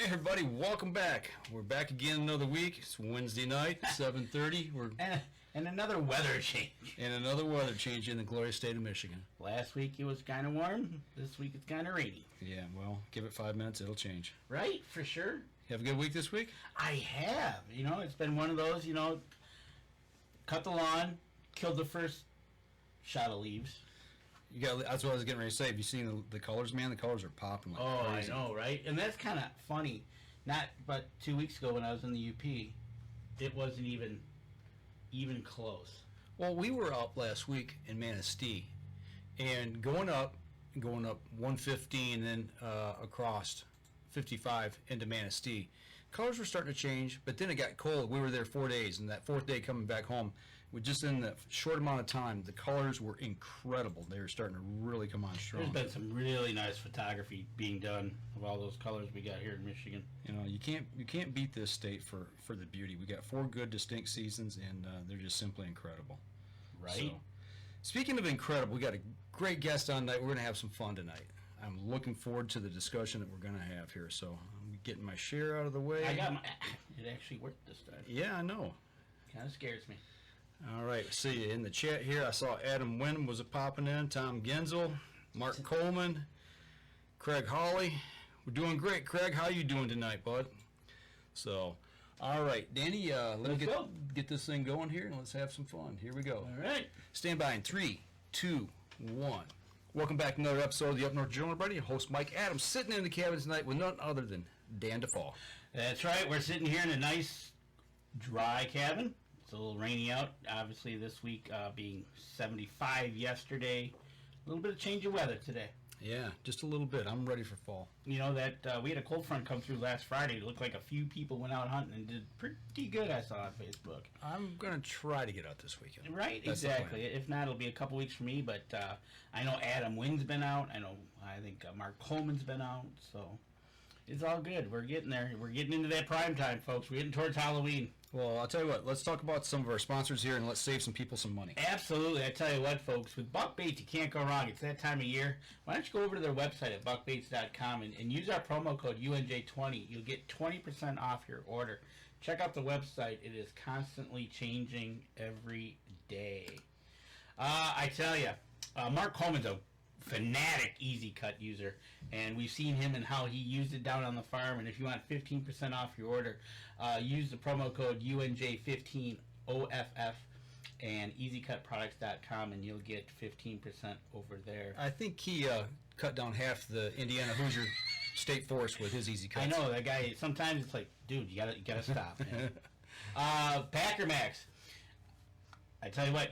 Hey everybody, welcome back. We're back again another week. It's Wednesday night, 7:30. And another weather change. And another weather change in the glorious state of Michigan. Last week it was kind of warm. This week it's kind of rainy. Yeah, well, give it 5 minutes, it'll change. Right, for sure. You have a good week this week? I have. It's been one of those, cut the lawn, killed the first shot of leaves. That's what I was getting ready to say. Have you seen the colors, man? The colors are popping like crazy. I know, right? And that's kind of funny. But 2 weeks ago when I was in the UP, it wasn't even close. Well, we were up last week in Manistee, and going up 115, and then across 55 into Manistee. Colors were starting to change, but then it got cold. We were there 4 days, and that fourth day coming back home, just in the short amount of time, the colors were incredible. They were starting to really come on strong. There's been some really nice photography being done of all those colors we got here in Michigan. You can't beat this state for the beauty. We got 4 good distinct seasons, and they're just simply incredible. Right. So, speaking of incredible, we got a great guest on tonight. We're going to have some fun tonight. I'm looking forward to the discussion that we're going to have here. So I'm getting my share out of the way. It actually worked this time. Yeah, I know. Kind of scares me. All right, see you in the chat here. I saw Adam Wynn was popping in, Tom Genzel, Mark Coleman, Craig Hawley. We're doing great, Craig. How you doing tonight, bud? So, all right, Danny, let's get this thing going here, and let's have some fun. Here we go. All right. Stand by in 3, 2, 1. Welcome back to another episode of the Up North Journal, everybody. Host Mike Adams sitting in the cabin tonight with none other than Dan DeFaul. That's right. We're sitting here in a nice, dry cabin. It's a little rainy out. Obviously, this week being 75 yesterday. A little bit of change of weather today. Yeah, just a little bit. I'm ready for fall. We had a cold front come through last Friday. It looked like a few people went out hunting and did pretty good, I saw on Facebook. I'm going to try to get out this weekend. Right, that's exactly. If not, it'll be a couple weeks for me, but I know Adam Wynn's been out. I think Mark Coleman's been out, so it's all good. We're getting there. We're getting into that prime time, folks. We're getting towards Halloween. Well, I'll tell you what. Let's talk about some of our sponsors here, and let's save some people some money. Absolutely. I tell you what, folks. With Buck Baits, you can't go wrong. It's that time of year. Why don't you go over to their website at buckbaits.com and use our promo code UNJ20. You'll get 20% off your order. Check out the website. It is constantly changing every day. I tell you, Mark Coleman's a fanatic Easy Cut user, and we've seen him and how he used it down on the farm. And if you want 15% off your order, use the promo code UNJ15OFF and easycutproducts.com, and you'll get 15% over there. I think he cut down half the Indiana Hoosier State Forest with his Easy Cuts. I know that guy. Sometimes it's like, dude, you gotta stop. Packer Max. I tell you what,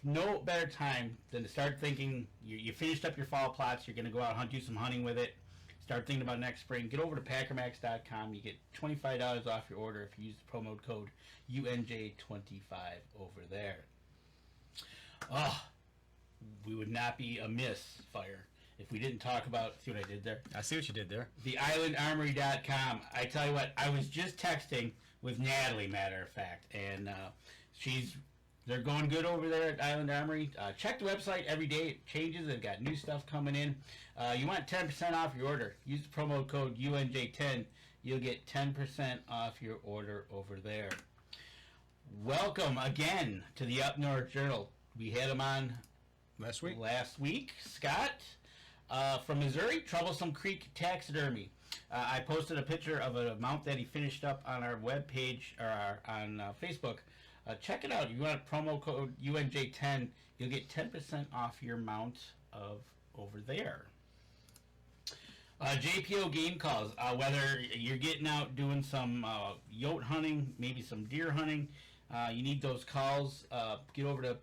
no better time than to start thinking. You finished up your fall plots. You're going to go out and do some hunting with it. Start thinking about next spring. Get over to packermax.com. You get $25 off your order if you use the promo code UNJ25 over there. Oh, we would not be amiss, Fire, if we didn't talk about. See what I did there? I see what you did there. TheIslandarmory.com. I tell you what, I was just texting with Natalie, matter of fact, and they're going good over there at Island Armory. Check the website every day. It changes. They've got new stuff coming in. You want 10% off your order. Use the promo code UNJ10. You'll get 10% off your order over there. Welcome again to the Up North Journal. We had him on last week. Scott from Missouri, Troublesome Creek Taxidermy. I posted a picture of a mount that he finished up on our webpage or on Facebook. Check it out. You want promo code UNJ10, you'll get 10% off your mount over there. JPO game calls. Whether you're getting out doing some yote hunting, maybe some deer hunting, you need those calls. Get over to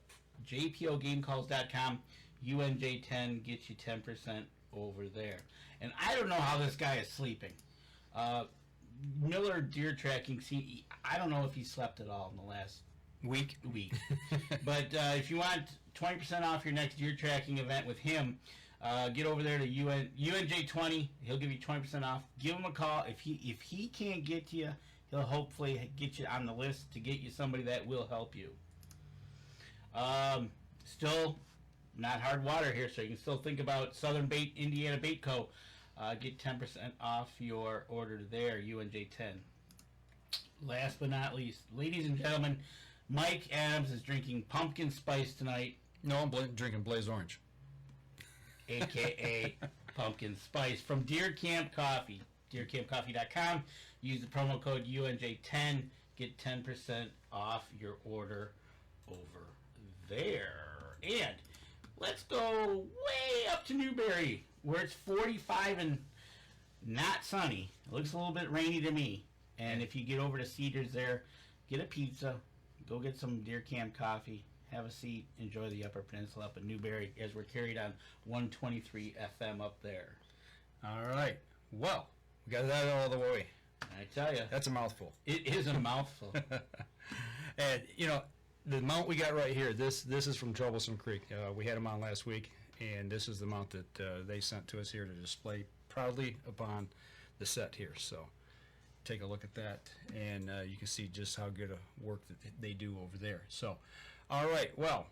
jpogamecalls.com. UNJ10 gets you 10% over there. And I don't know how this guy is sleeping. Miller Deer Tracking, I don't know if he slept at all in the last week. But if you want 20% off your next deer tracking event with him, get over there to UNJ20. He'll give you 20% off. Give him a call. If he can't get to you, he'll hopefully get you on the list to get you somebody that will help you. Still not hard water here, so you can still think about Southern Bait, Indiana Bait Co. Get 10% off your order there, UNJ 10. Last but not least, ladies and gentlemen, Mike Adams is drinking pumpkin spice tonight. No, I'm drinking Blaze Orange. A.K.A. pumpkin spice from Deer Camp Coffee. DeerCampCoffee.com. Use the promo code UNJ10. Get 10% off your order over there. And let's go way up to Newberry, where it's 45 and not sunny. It looks a little bit rainy to me. And if you get over to Cedars there, get a pizza, go get some Deer Camp coffee, have a seat, enjoy the Upper Peninsula up in Newberry as we're carried on 123 FM up there. All right. Well, we got that all the way. I tell you, That's a mouthful. it is a mouthful. And, you know, the mount we got right here, this is from Troublesome Creek. We had them on last week, and this is the mount that they sent to us here to display proudly upon the set here. So take a look at that, and you can see just how good a work that they do over there. So, all right, well,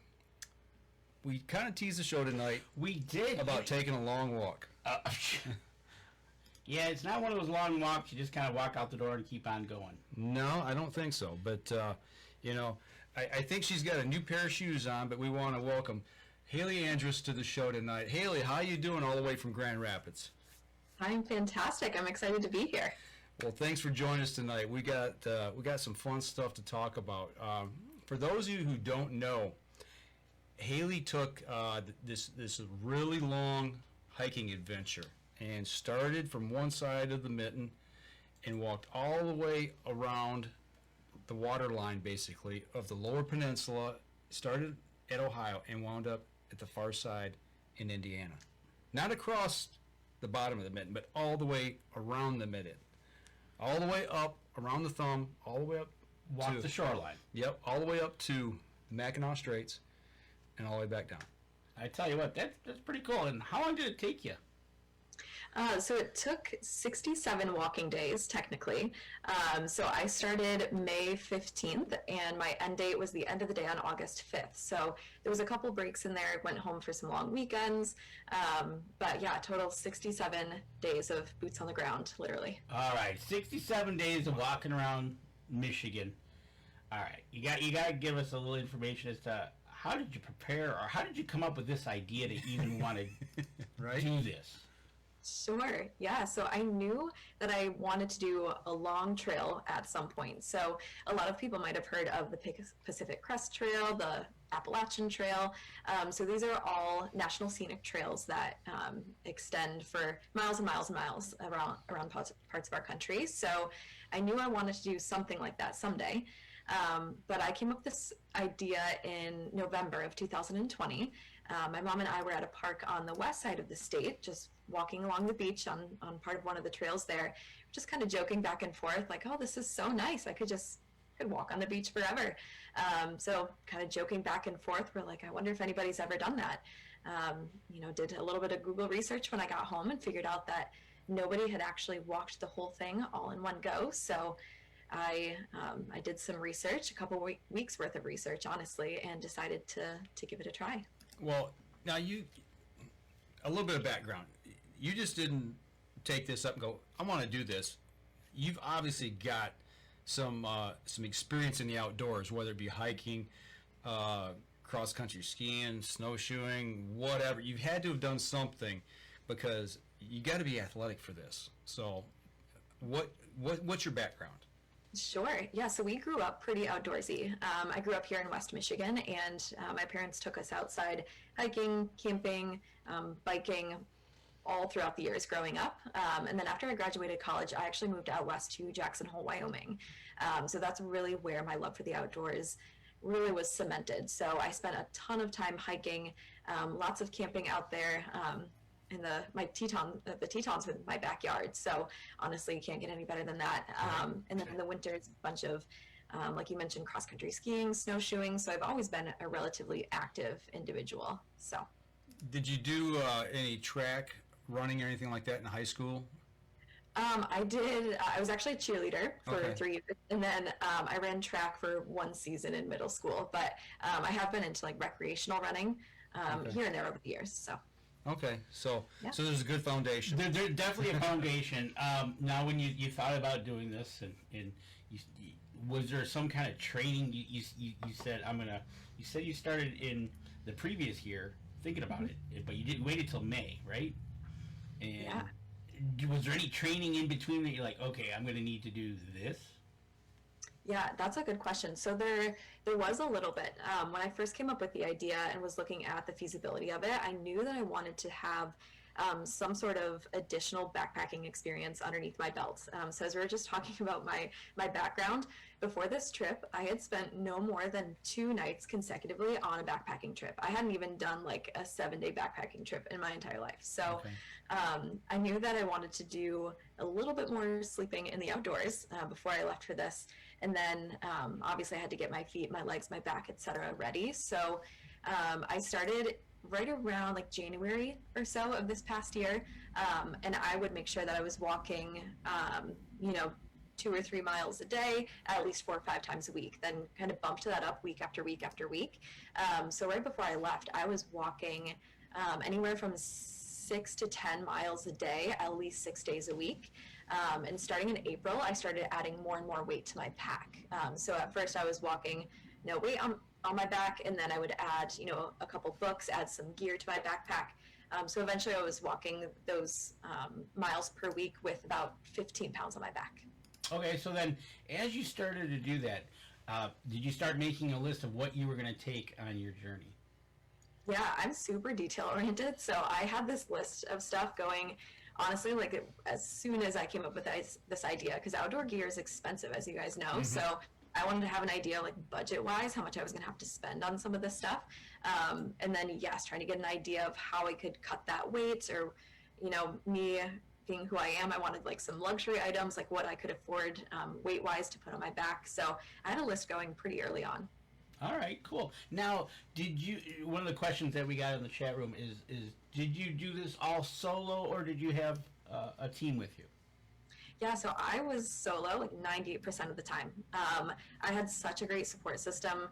we kind of teased the show tonight We did. about taking a long walk. Yeah, it's not one of those long walks. You just kind of walk out the door and keep on going. No, I don't think so. But, you know, I think she's got a new pair of shoes on, but we want to welcome Haley Andrus to the show tonight. Haley, how you doing all the way from Grand Rapids? I'm fantastic. I'm excited to be here. Well, thanks for joining us tonight. We got some fun stuff to talk about. For those of you who don't know, Haley took this really long hiking adventure and started from one side of the mitten and walked all the way around the water line, basically, of the Lower Peninsula, started at Ohio and wound up at the far side in Indiana. Not across the bottom of the mitten, but all the way around the mitten. All the way up, around the thumb, all the way up Walk to the shoreline. Yep, all the way up to the Mackinac Straits and all the way back down. I tell you what, that's pretty cool. And how long did it take you? So it took 67 walking days, technically. So I started May 15th, and my end date was the end of the day on August 5th. So there was a couple breaks in there. Went home for some long weekends. But yeah, total 67 days of boots on the ground, literally. All right, 67 days of walking around Michigan. All right, you got to give us a little information as to how did you prepare, or how did you come up with this idea to even want to Right? do this? Sure. Yeah. So I knew that I wanted to do a long trail at some point. So a lot of people might have heard of the Pacific Crest Trail, the Appalachian Trail. So these are all national scenic trails that extend for miles and miles and miles around parts of our country. So I knew I wanted to do something like that someday. But I came up with this idea in November of 2020. My mom and I were at a park on the west side of the state, just walking along the beach on part of one of the trails there, just kind of joking back and forth, like, oh, this is so nice. I could walk on the beach forever. So kind of joking back and forth, we're like, I wonder if anybody's ever done that. Did a little bit of Google research when I got home and figured out that nobody had actually walked the whole thing all in one go. So I did some research, a couple weeks worth of research, honestly, and decided to give it a try. Well, now a little bit of background. You just didn't take this up and go, I want to do this. You've obviously got some experience in the outdoors, whether it be hiking, cross-country skiing, snowshoeing, whatever. You've had to have done something because you got to be athletic for this. So what's your background? Sure. Yeah. So we grew up pretty outdoorsy. I grew up here in West Michigan, and my parents took us outside hiking, camping, biking, all throughout the years growing up. And then after I graduated college, I actually moved out west to Jackson Hole, Wyoming. So that's really where my love for the outdoors really was cemented. So I spent a ton of time hiking, lots of camping out there. In the Tetons in my backyard. So honestly, you can't get any better than that. And then in the winters, a bunch of, like you mentioned, cross-country skiing, snowshoeing. So I've always been a relatively active individual. So. Did you do any track running or anything like that in high school? I did. I was actually a cheerleader for Okay. 3 years, and then I ran track for one season in middle school. But I have been into like recreational running Okay. here and there over the years. So. Okay, so Yeah. so there's a good foundation. There's definitely a foundation. Now, when you thought about doing this, and was there some kind of training? You said you said you started in the previous year thinking about it, but you didn't wait until May, right? And Yeah. was there any training in between that you're like, okay, I'm going to need to do this? Yeah, that's a good question. So there was a little bit. When I first came up with the idea and was looking at the feasibility of it, I knew that I wanted to have some sort of additional backpacking experience underneath my belt. So as we were just talking about my background, before this trip, I had spent no more than 2 nights consecutively on a backpacking trip. I hadn't even done like a 7-day backpacking trip in my entire life. So Okay. I knew that I wanted to do a little bit more sleeping in the outdoors before I left for this. And then obviously I had to get my feet, my legs, my back, etc. ready. So I started right around like January or so of this past year. And I would make sure that I was walking, 2 or 3 miles a day, at least 4 or 5 times a week, then kind of bumped that up week after week after week. So right before I left, I was walking anywhere from 6 to 10 miles a day, at least 6 days a week. And starting in April, I started adding more and more weight to my pack. So at first I was walking no weight on my back, and then I would add, a couple books, add some gear to my backpack. So eventually I was walking those miles per week with about 15 pounds on my back. Okay, so then as you started to do that, did you start making a list of what you were going to take on your journey? Yeah, I'm super detail oriented. So I had this list of stuff going, honestly, like as soon as I came up with this idea, because outdoor gear is expensive, as you guys know. Mm-hmm. So I wanted to have an idea, like budget wise, how much I was going to have to spend on some of this stuff. And then, yes, trying to get an idea of how I could cut that weight, or, me being who I am, I wanted like some luxury items, like what I could afford weight wise to put on my back. So I had a list going pretty early on. All right, cool. Now, one of the questions that we got in the chat room is did you do this all solo, or did you have a team with you? Yeah, so I was solo like 98% of the time. I had such a great support system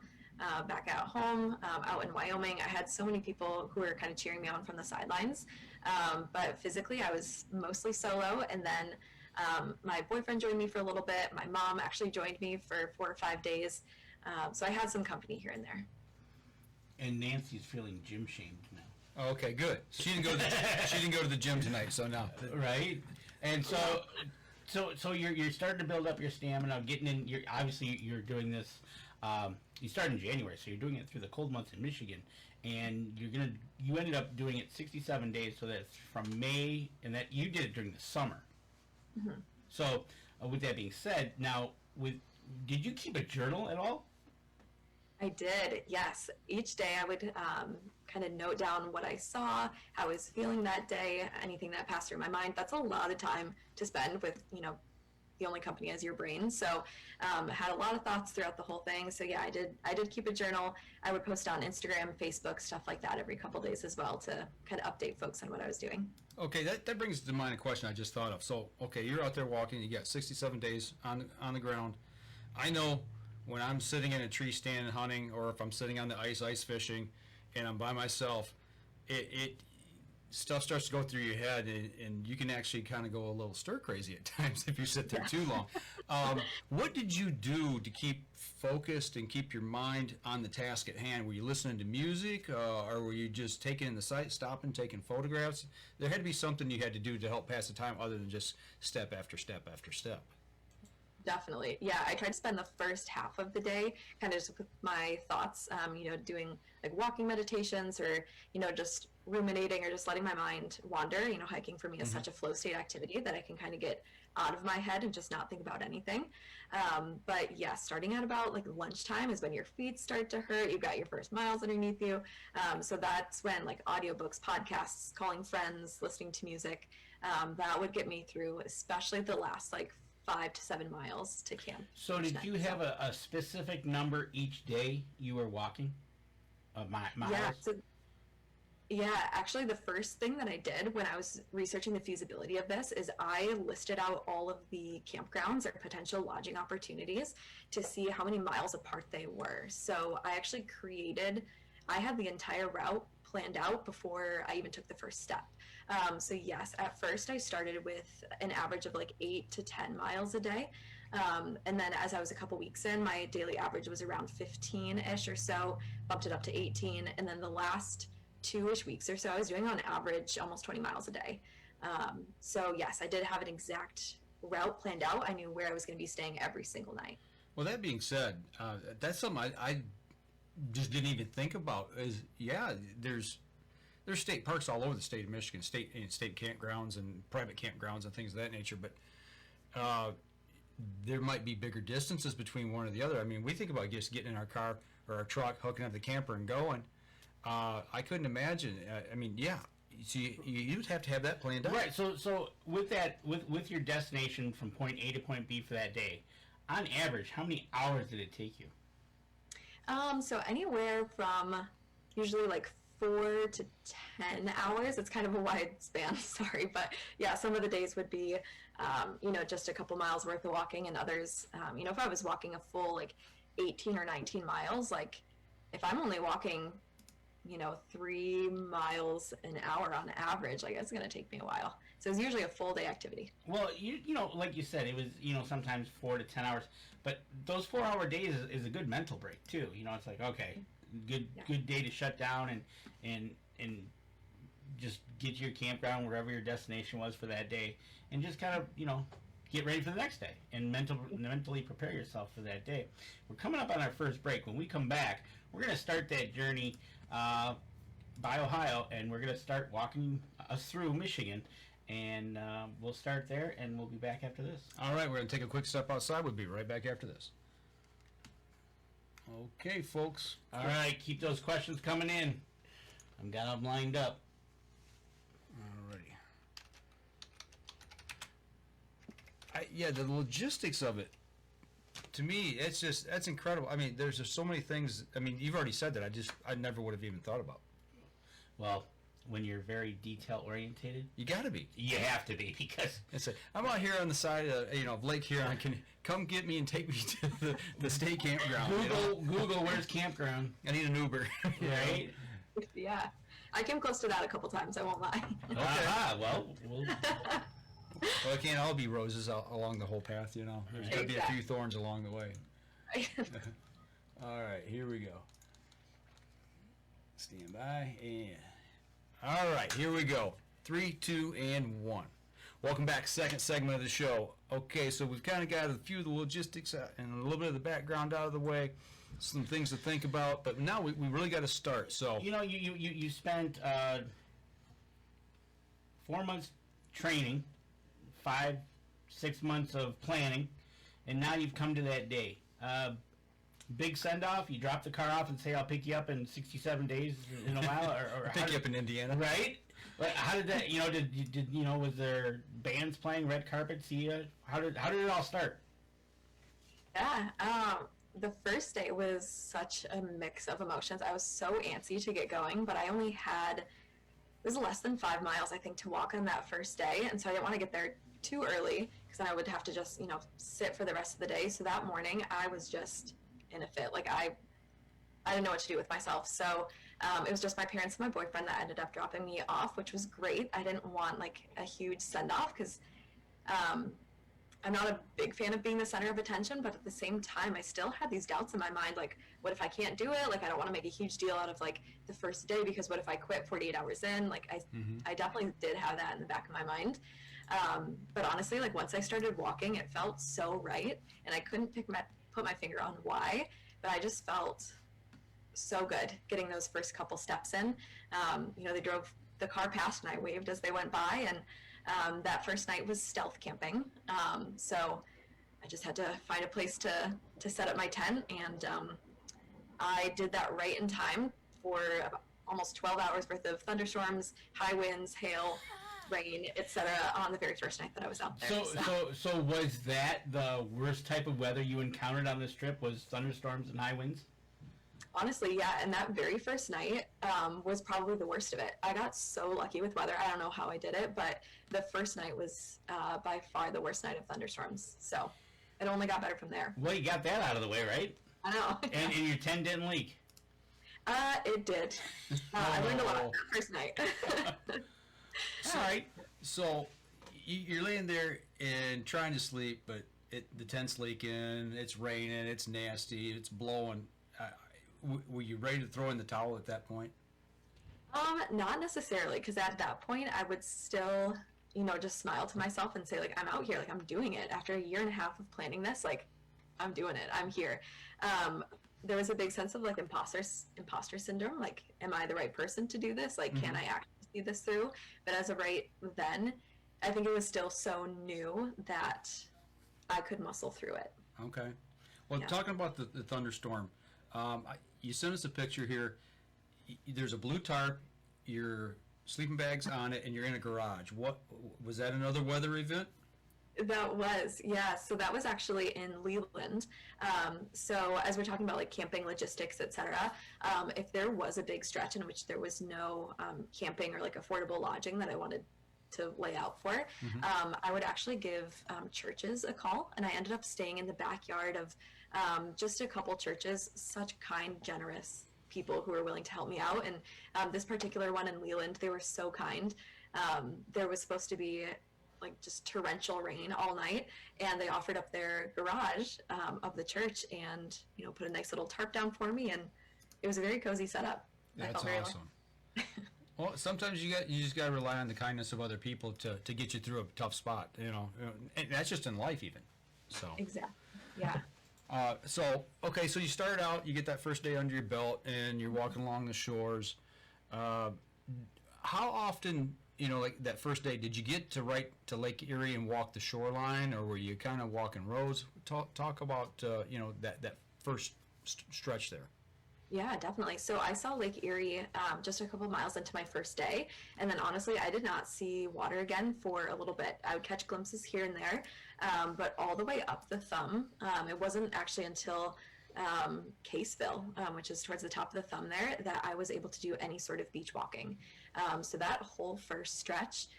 back at home, out in Wyoming. I had so many people who were kind of cheering me on from the sidelines. But physically, I was mostly solo. And then my boyfriend joined me for a little bit. My mom actually joined me for 4 or 5 days. So I had some company here and there. And Nancy's feeling gym shamed now. Okay, good. She didn't go to the gym tonight, so now. Right? And so you're starting to build up your stamina, getting in. You're doing this. You started in January, so you're doing it through the cold months in Michigan, and you ended up doing it 67 days. So that's from May, and that you did it during the summer. Mm-hmm. So with that being said, now did you keep a journal at all? I did, yes. Each day I would kind of note down what I saw, how I was feeling that day, anything that passed through my mind. That's a lot of time to spend with, the only company as your brain. So had a lot of thoughts throughout the whole thing. So yeah, I did keep a journal. I would post on Instagram, Facebook, stuff like that every couple days as well to kind of update folks on what I was doing. Okay, that brings to mind a question I just thought of. So, okay, you're out there walking. You got 67 days on the ground. I know when I'm sitting in a tree stand and hunting, or if I'm sitting on the ice fishing, and I'm by myself, it stuff starts to go through your head, and you can actually kind of go a little stir crazy at times if you sit there too long. What did you do to keep focused and keep your mind on the task at hand? Were you listening to music, or were you just taking in the sight, stopping, taking photographs? There had to be something you had to do to help pass the time other than just step after step after step. Definitely. Yeah, I tried to spend the first half of the day kind of just with my thoughts, doing like walking meditations, or, just ruminating, or just letting my mind wander. Hiking for me is such a flow state activity that I can kind of get out of my head and just not think about anything. But yeah, starting at about like lunchtime is when your feet start to hurt. You've got your first miles underneath you. So that's when like audiobooks, podcasts, calling friends, listening to music, that would get me through, especially the last like 5 to 7 miles to camp. So did you have a specific number each day you were walking? Miles? Yeah, actually the first thing that I did when I was researching the feasibility of this is I listed out all of the campgrounds or potential lodging opportunities to see how many miles apart they were. So I actually I had the entire route planned out before I even took the first step. So yes, at first I started with an average of like 8 to 10 miles a day. And then as I was a couple weeks in, my daily average was around 15-ish or so, bumped it up to 18. And then the last 2-ish weeks or so, I was doing on average almost 20 miles a day. So yes, I did have an exact route planned out. I knew where I was going to be staying every single night. Well, that being said, that's something I just didn't even think about. Is there's state parks all over the state of Michigan, state campgrounds and private campgrounds and things of that nature. But there might be bigger distances between one or the other. I mean, we think about just getting in our car or our truck, hooking up the camper, and going. I couldn't imagine. I mean, so you'd have to have that planned out. Right. So with that, with your destination from point A to point B for that day, on average, how many hours did it take you? So anywhere from usually like 4 to 10 hours. It's kind of a wide span, sorry, but yeah, some of the days would be, just a couple miles worth of walking, and others, if I was walking a full like 18 or 19 miles, like if I'm only walking, 3 miles an hour on average, like it's going to take me a while. So it's usually a full day activity. Well, like you said, it was, sometimes 4 to 10 hours, but those 4-hour days is a good mental break too. It's like, okay, good day to shut down and just get to your campground, wherever your destination was for that day, and just kind of, get ready for the next day and mentally prepare yourself for that day. We're coming up on our first break. When we come back, we're going to start that journey by Ohio, and we're going to start walking us through Michigan, and we'll start there, and we'll be back after this. All right, we're going to take a quick step outside. We'll be right back after this. Okay, folks. All right, keep those questions coming in. I've got them lined up. Alrighty. The logistics of it, to me, that's incredible. I mean, there's just so many things. I mean, you've already said that. I never would have even thought about. Well, when you're very detail orientated, You got to be. you have to be, because I'm out here on the side of Lake Huron. Can come get me and take me to the state campground. Google where's campground, I need an Uber. right? Yeah. I came close to that a couple times, I won't lie. Well, Well, it can't all be roses along the whole path, There's got to be a few thorns along the way. All right, here we go. Stand by, and all right, here we go. 3, 2, and 1. Welcome back, second segment of the show. Okay, so we've kind of got a few of the logistics and a little bit of the background out of the way, some things to think about, but now we really got to start. So you spent 4 months training, 5-6 months of planning, and now you've come to that day. Big send off. You drop the car off and say, "I'll pick you up in 67 days in a while," or pick you up in Indiana, right? But how did that? Was there bands playing, red carpet? See, how did it all start? Yeah. The first day was such a mix of emotions. I was so antsy to get going, but I only had, it was less than 5 miles, I think, to walk on that first day. And so I didn't want to get there too early because then I would have to just, sit for the rest of the day. So that morning I was just in a fit. Like I didn't know what to do with myself. So it was just my parents and my boyfriend that ended up dropping me off, which was great. I didn't want like a huge send off because I'm not a big fan of being the center of attention, but at the same time, I still had these doubts in my mind, like, what if I can't do it? Like, I don't want to make a huge deal out of, like, the first day, because what if I quit 48 hours in? Like, I definitely did have that in the back of my mind. But honestly, like, once I started walking, it felt so right, and I couldn't put my finger on why, but I just felt so good getting those first couple steps in. They drove the car past, and I waved as they went by, and that first night was stealth camping, so I just had to find a place to set up my tent, and I did that right in time for about almost 12 hours worth of thunderstorms, high winds, hail, rain, etc. on the very first night that I was out there. So was that the worst type of weather you encountered on this trip, was thunderstorms and high winds? Honestly, yeah, and that very first night was probably the worst of it. I got so lucky with weather. I don't know how I did it, but the first night was by far the worst night of thunderstorms. So it only got better from there. Well, you got that out of the way, right? I know. And your tent didn't leak? It did. I learned a lot that first night. All right. So you're laying there and trying to sleep, but the tent's leaking, it's raining, it's nasty, it's blowing. Were you ready to throw in the towel at that point? Not necessarily, because at that point I would still, just smile to myself and say, like, I'm out here, like, I'm doing it. After a year and a half of planning this, like, I'm doing it. I'm here. There was a big sense of, like, imposter syndrome. Like, am I the right person to do this? Like, can I actually see this through? But as of right then, I think it was still so new that I could muscle through it. Okay. Well, talking about the thunderstorm, you sent us a picture here. There's a blue tarp, your sleeping bag's on it, and you're in a garage. What was that? Another weather event? That was, yeah. So that was actually in Leland. So as we're talking about like camping logistics, etc., if there was a big stretch in which there was no camping or like affordable lodging that I wanted to lay out for, I would actually give churches a call, and I ended up staying in the backyard of just a couple churches. Such kind, generous people who were willing to help me out. And this particular one in Leland, they were so kind. There was supposed to be like just torrential rain all night, and they offered up their garage of the church and put a nice little tarp down for me, and it was a very cozy setup. That's awesome. Well, sometimes you just got to rely on the kindness of other people to get you through a tough spot, and that's just in life even. So Exactly. Yeah. So you started out, you get that first day under your belt, and you're walking along the shores. How often, like that first day, did you get to right to Lake Erie and walk the shoreline, or were you kind of walking roads? Talk about that first stretch there. Yeah, definitely. So I saw Lake Erie just a couple miles into my first day. And then honestly, I did not see water again for a little bit. I would catch glimpses here and there, but all the way up the thumb. It wasn't actually until Caseville, which is towards the top of the thumb there, that I was able to do any sort of beach walking. So that whole first stretch,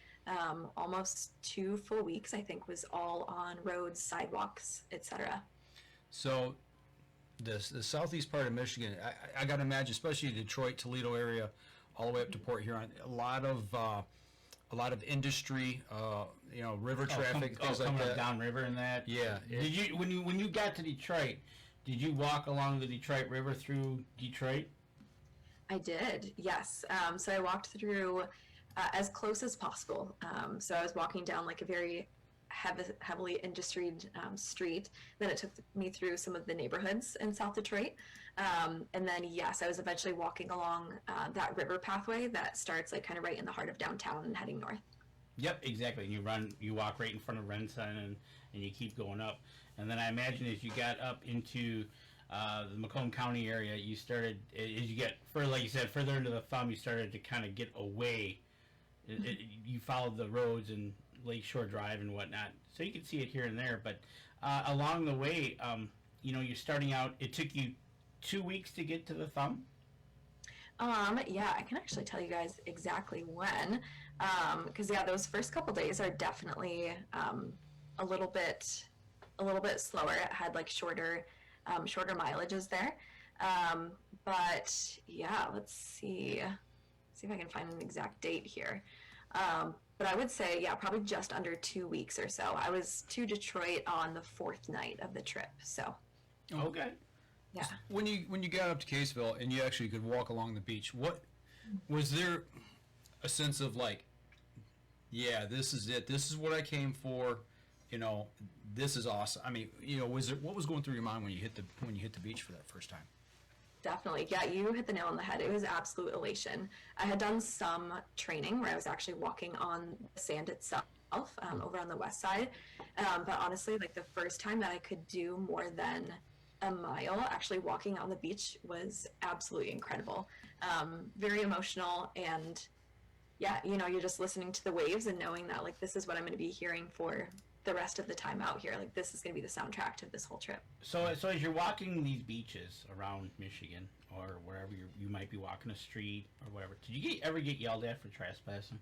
almost 2 full weeks, I think, was all on roads, sidewalks, etc. So the southeast part of Michigan, I got to imagine, especially Detroit, Toledo area, all the way up to Port Huron, a lot of industry, river traffic, things like coming that. up downriver and that. Yeah. Did you when you got to Detroit? Did you walk along the Detroit River through Detroit? I did, yes. So I walked through as close as possible. So I was walking down like a very heavily industried street. Then it took me through some of the neighborhoods in South Detroit. And then, yes, I was eventually walking along that river pathway that starts like kind of right in the heart of downtown and heading north. Yep, exactly. You walk right in front of Renson, and you keep going up. And then I imagine as you got up into the Macomb County area, you started, as you get further, like you said, further into the thumb, you started to kind of get away. You followed the roads and Lakeshore Drive and whatnot, so you can see it here and there. But along the way, you're starting out. It took you 2 weeks to get to the thumb. Yeah, I can actually tell you guys exactly when, because those first couple days are definitely a little bit slower. It had like shorter mileages there, but yeah, let's see if I can find an exact date here. But I would say, probably just under 2 weeks or so. I was to Detroit on the 4th night of the trip. So. Okay. Yeah. When you got up to Caseville and you actually could walk along the beach, what was there a sense of like, yeah, this is it. This is what I came for. This is awesome. I mean, what was going through your mind when you hit the beach for that first time? Definitely. Yeah, you hit the nail on the head. It was absolute elation. I had done some training where I was actually walking on the sand itself over on the west side. But honestly, like the first time that I could do more than a mile actually walking on the beach was absolutely incredible. Very emotional. And yeah, you're just listening to the waves and knowing that like this is what I'm going to be hearing for the rest of the time out here. Like this is going to be the soundtrack to this whole trip. So as you're walking these beaches around Michigan or wherever you might be walking a street or whatever, did you ever get yelled at for trespassing?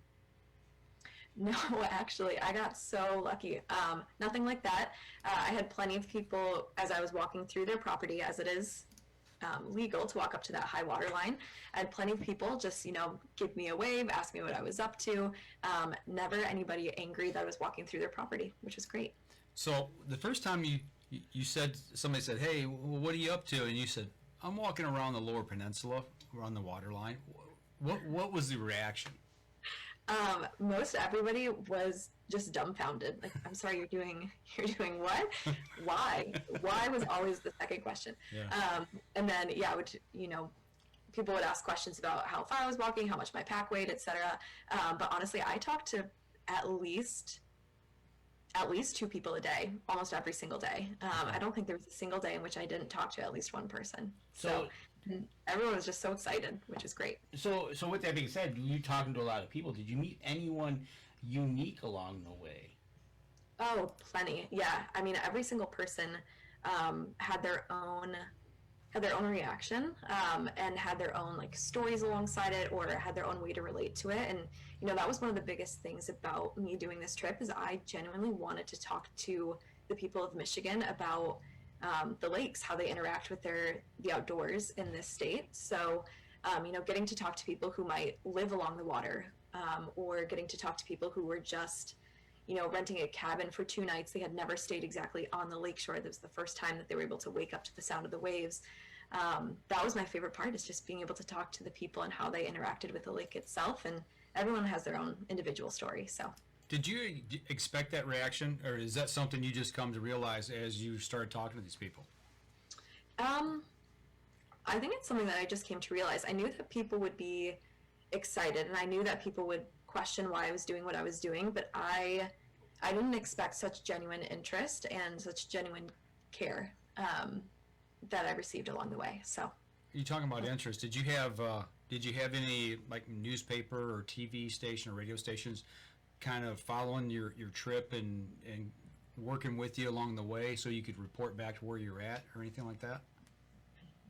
No, actually, I got so lucky. Nothing like that. I had plenty of people as I was walking through their property, as it is legal to walk up to that high water line. I had plenty of people just, give me a wave, ask me what I was up to. Never anybody angry that I was walking through their property, which was great. So the first time you said, somebody said, hey, what are you up to? And you said, I'm walking around the Lower Peninsula, around the water line. What was the reaction? Most everybody was just dumbfounded. Like, I'm sorry, you're doing what? Why? Why was always the second question. Yeah. And then, people would ask questions about how far I was walking, how much my pack weighed, etc. But honestly, I talked to at least 2 people a day, almost every single day. I don't think there was a single day in which I didn't talk to at least one person. So everyone was just so excited, which is great. So with that being said, you talking to a lot of people. Did you meet anyone unique along the way? Oh, plenty. Yeah. I mean, every single person had their own reaction and had their own stories alongside it, or had their own way to relate to it. And that was one of the biggest things about me doing this trip, is I genuinely wanted to talk to the people of Michigan about the lakes, how they interact with the outdoors in this state. So getting to talk to people who might live along the water, or getting to talk to people who were just renting a cabin for 2 nights. They had never stayed exactly on the lakeshore. That was the first time that they were able to wake up to the sound of the waves. That was my favorite part, is just being able to talk to the people and how they interacted with the lake itself. And everyone has their own individual story. So, did you expect that reaction, or is that something you just come to realize as you started talking to these people? I think it's something that I just came to realize. I knew that people would be excited, and I knew that people would question why I was doing what I was doing, but I didn't expect such genuine interest and such genuine care that I received along the way. So, you talking about interest? Did you have any newspaper or TV station or radio stations kind of following your trip and working with you along the way, so you could report back to where you're at or anything like that?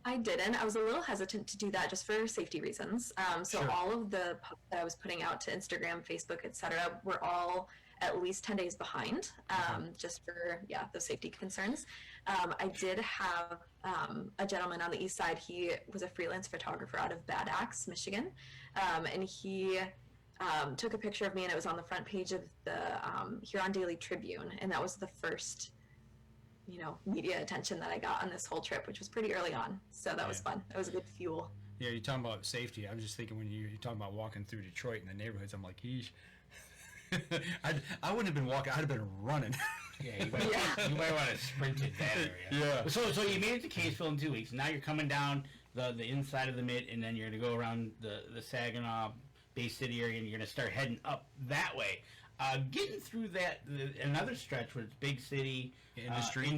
I didn't. I was a little hesitant to do that just for safety reasons. So Sure. all of the posts that I was putting out to Instagram, Facebook, etc., were all at least 10 days behind, just for those safety concerns. I did have a gentleman on the east side. He was a freelance photographer out of Bad Axe, Michigan, and he took a picture of me, and it was on the front page of the Huron Daily Tribune, and that was the first media attention that I got on this whole trip, which was pretty early on. So that was fun. It was a good fuel. Yeah, you're talking about safety. I was just thinking when you're talking about walking through Detroit in the neighborhoods, I'm like, yeesh. I wouldn't have been walking. I'd have been running. Yeah, you might want to sprint in that area. Yeah. So you made it to Caseville in 2 weeks. Now you're coming down the inside of the Mid, and then you're going to go around the Saginaw Bay City area, and you're going to start heading up that way. Getting through another stretch where it's big city, industry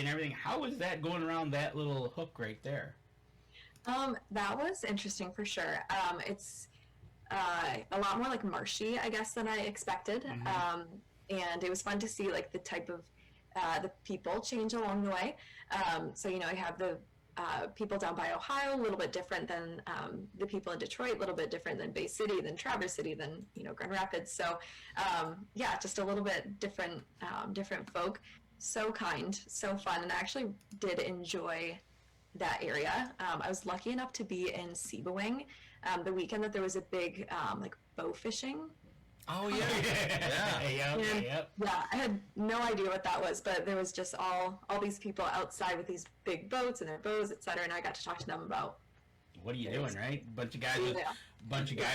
and everything. How was that going around that little hook right there? That was interesting for sure. It's a lot more marshy, I guess, than I expected. Mm-hmm. And it was fun to see the type of the people change along the way. So I have the people down by Ohio, a little bit different than the people in Detroit, a little bit different than Bay City, than Traverse City, than Grand Rapids. So just a little bit different folk. So kind, so fun, and I actually did enjoy that area. I was lucky enough to be in Sebewing the weekend that there was a big bow fishing. Oh yeah, Yeah, I had no idea what that was, but there was just all these people outside with these big boats and their bows, etc., and I got to talk to them about what are you doing, right? Bunch of guys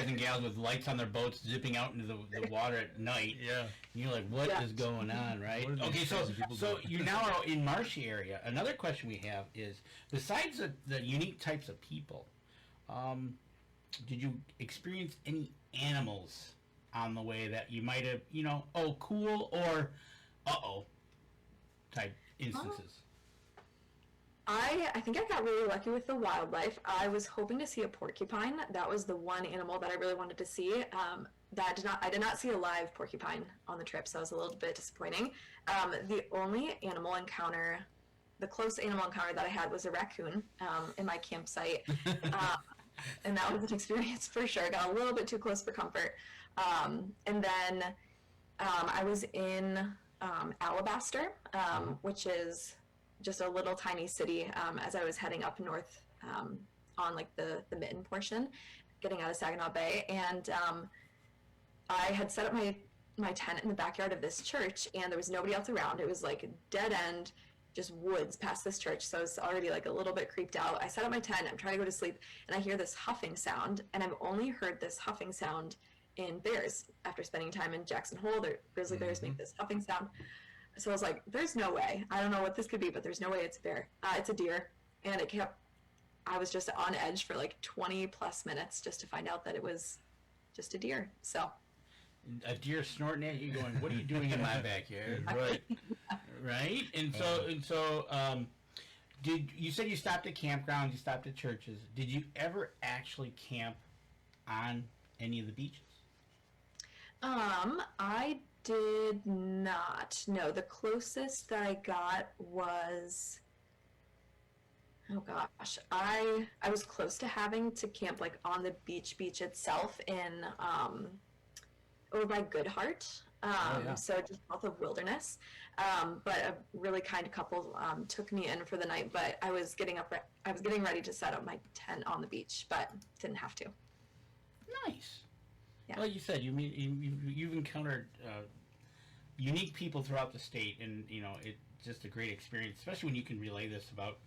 and gals with lights on their boats zipping out into the water at night. Yeah. And you're like, what is going on, right? Okay, so you now are in marshy area. Another question we have is, besides the unique types of people, did you experience any animals on the way that you might have, cool or type instances? I think I got really lucky with the wildlife. I was hoping to see a porcupine. That was the one animal that I really wanted to see. I did not see a live porcupine on the trip, so it was a little bit disappointing. The only the close animal encounter that I had was a raccoon in my campsite. And that was an experience for sure. Got a little bit too close for comfort. And then I was in Alabaster, which is just a little tiny city as I was heading up north on like the mitten portion, getting out of Saginaw Bay. And I had set up my tent in the backyard of this church, and there was nobody else around. It was like a dead end, just woods past this church. So I was already like a little bit creeped out. I set up my tent, I'm trying to go to sleep, and I hear this huffing sound, and I've only heard this huffing sound in bears. After spending time in Jackson Hole, the grizzly bears make this huffing sound. So I was like, there's no way. I don't know what this could be, but there's no way it's a bear. It's a deer. And I was just on edge for like 20 plus minutes just to find out that it was just a deer. So a deer snorting at you, going, "What are you doing in my backyard?" Right. Right. And so, did you said you stopped at campgrounds, you stopped at churches? Did you ever actually camp on any of the beaches? I did not. No, the closest that I got was, oh gosh, I was close to having to camp like on the beach itself in over by Goodhart. So just south of Wilderness. But a really kind couple took me in for the night, but I was getting ready to set up my tent on the beach, but didn't have to. Nice. Yeah. Like you said, you've encountered unique people throughout the state, and it's just a great experience, especially when you can relay this about,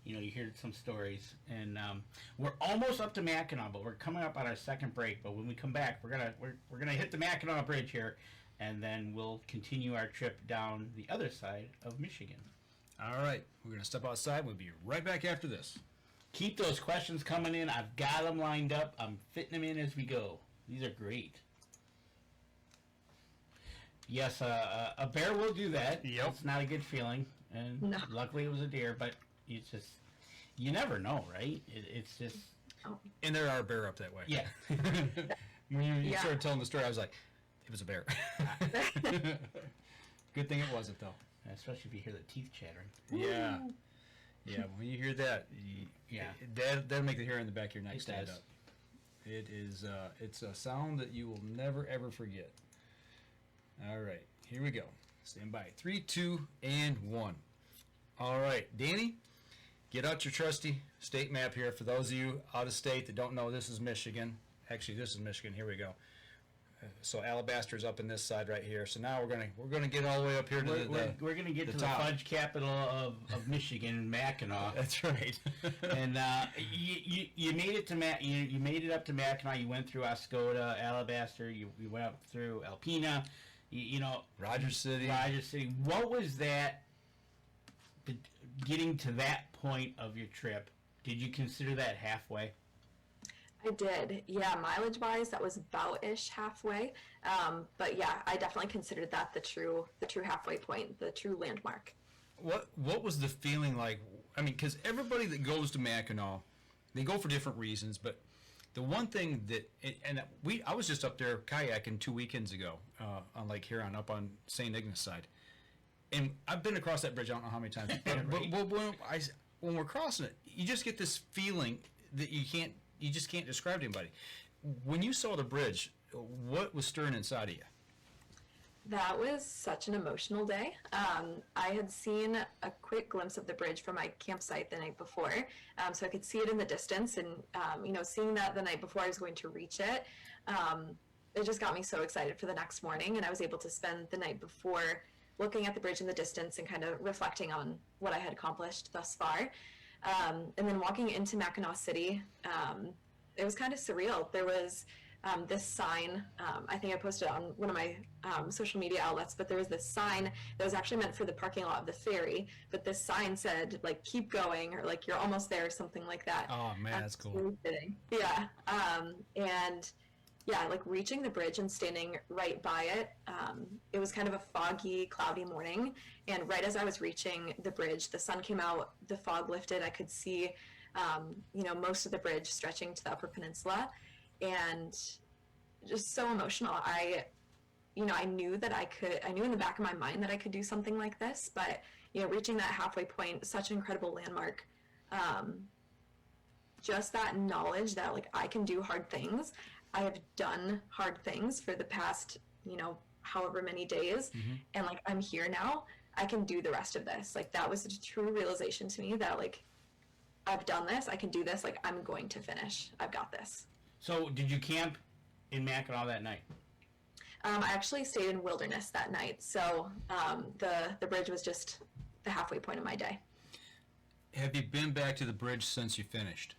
you hear some stories. And we're almost up to Mackinac, but we're coming up on our second break. But when we come back, we're gonna hit the Mackinac Bridge here, and then we'll continue our trip down the other side of Michigan. All right, we're gonna step outside. We'll be right back after this. Keep those questions coming in. I've got them lined up. I'm fitting them in as we go. These are great. Yes, a bear will do that. Yep. It's not a good feeling. And No. luckily it was a deer, but it's just, you never know, right? It's just... And there are a bear up that way. Yeah. When you Yeah. started telling the story, I was like, it was a bear. Good thing it wasn't, though. Especially if you hear the teeth chattering. Yeah. Yeah, when you hear that, that'll make the hair in the back of your neck It stand does. up. It is, it's a sound that you will never, ever forget. All right, here we go. Stand by. 3, 2, and 1. All right, Danny, get out your trusty state map here. For those of you out of state that don't know, this is Michigan. Actually, this is Michigan. Here we go. So Alabaster's up in this side right here. So now we're gonna get all the way up here to We're going to get the to top. the fudge capital of Michigan, Mackinac. That's right. And you made it to you made it up to Mackinac. You went through Oscoda, Alabaster. You went up through Alpena. Rogers City. What was that? Getting to that point of your trip, did you consider that halfway? I did. Yeah, mileage-wise, that was about-ish halfway. But yeah, I definitely considered that the true halfway point, the true landmark. What was the feeling like? I mean, because everybody that goes to Mackinac, they go for different reasons. But the one thing that, I was just up there kayaking 2 weekends ago on Lake Huron, up on St. Ignace side, and I've been across that bridge. I don't know how many times. But when we're crossing it, you just get this feeling that you just can't describe to anybody. When you saw the bridge, what was stirring inside of you? That was such an emotional day. I had seen a quick glimpse of the bridge from my campsite the night before, so I could see it in the distance. And seeing that the night before I was going to reach it, it just got me so excited for the next morning. And I was able to spend the night before looking at the bridge in the distance and kind of reflecting on what I had accomplished thus far. And then walking into Mackinac City, it was kind of surreal. There was this sign, I think I posted it on one of my social media outlets, but there was this sign that was actually meant for the parking lot of the ferry, but this sign said, like, keep going, or like, you're almost there, or something like that. Oh man, that's cool. Really fitting. Yeah. And yeah, like reaching the bridge and standing right by it, it was kind of a foggy, cloudy morning, and right as I was reaching the bridge, the sun came out, the fog lifted, I could see most of the bridge stretching to the Upper Peninsula, and just so emotional. I knew that I knew in the back of my mind that I could do something like this, but reaching that halfway point, such an incredible landmark, just that knowledge that like I can do hard things. I have done hard things for the past, however many days, and like I'm here now, I can do the rest of this. Like that was a true realization to me that like I've done this, I can do this, like I'm going to finish. I've got this. So did you camp in Mackinac that night? I actually stayed in Wilderness that night, so the bridge was just the halfway point of my day. Have you been back to the bridge since you finished?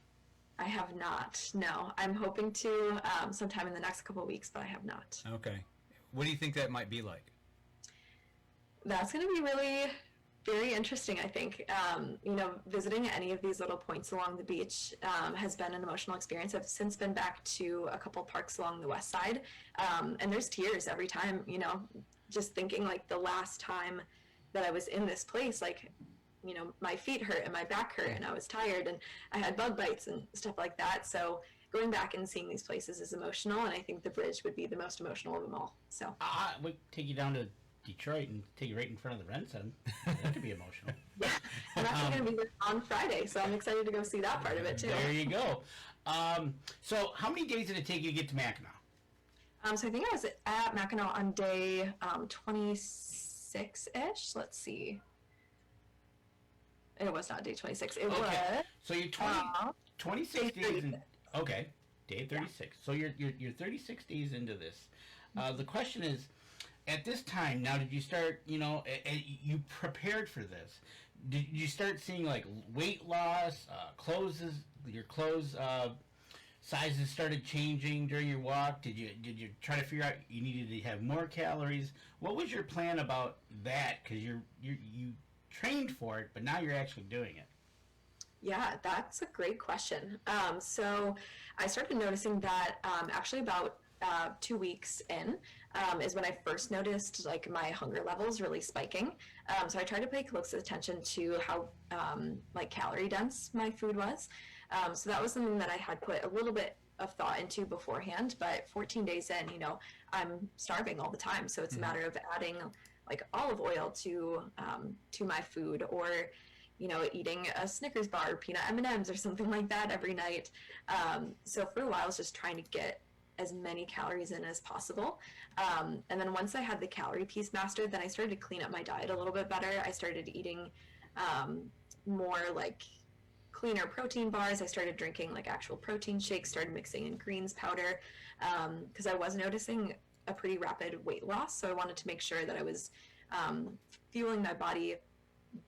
I have not. No, I'm hoping to sometime in the next couple of weeks, but I have not. Okay. What do you think that might be like? That's going to be really very interesting, I think. Visiting any of these little points along the beach has been an emotional experience. I've since been back to a couple parks along the west side, and there's tears every time, just thinking like the last time that I was in this place, like, my feet hurt and my back hurt and I was tired and I had bug bites and stuff like that. So going back and seeing these places is emotional, and I think the bridge would be the most emotional of them all. So We take you down to Detroit and take you right in front of the Renson. That could be emotional. yeah, I'm actually going to be there on Friday, so I'm excited to go see that part of it too. There you go. So how many days did it take you to get to Mackinac? So I think I was at Mackinac on day 26-ish. Let's see. It was not day 26. It was. So you're 26 days in. Okay, day 36. Yeah. So you're 36 days into this. The question is, at this time now, did you start? You prepared for this. Did you start seeing like weight loss, your clothes sizes started changing during your walk? Did you try to figure out you needed to have more calories? What was your plan about that? Because you trained for it, but now you're actually doing it. Yeah, that's a great question. So I started noticing that actually about 2 weeks in is when I first noticed like my hunger levels really spiking. So I tried to pay close attention to how like calorie dense my food was. So that was something that I had put a little bit of thought into beforehand, but 14 days in, I'm starving all the time. So it's a matter of adding like olive oil to my food, or eating a Snickers bar, or peanut M&Ms or something like that every night. So for a while I was just trying to get as many calories in as possible. And then once I had the calorie piece mastered, then I started to clean up my diet a little bit better. I started eating more like cleaner protein bars. I started drinking like actual protein shakes, started mixing in greens powder, because I was noticing a pretty rapid weight loss. So I wanted to make sure that I was fueling my body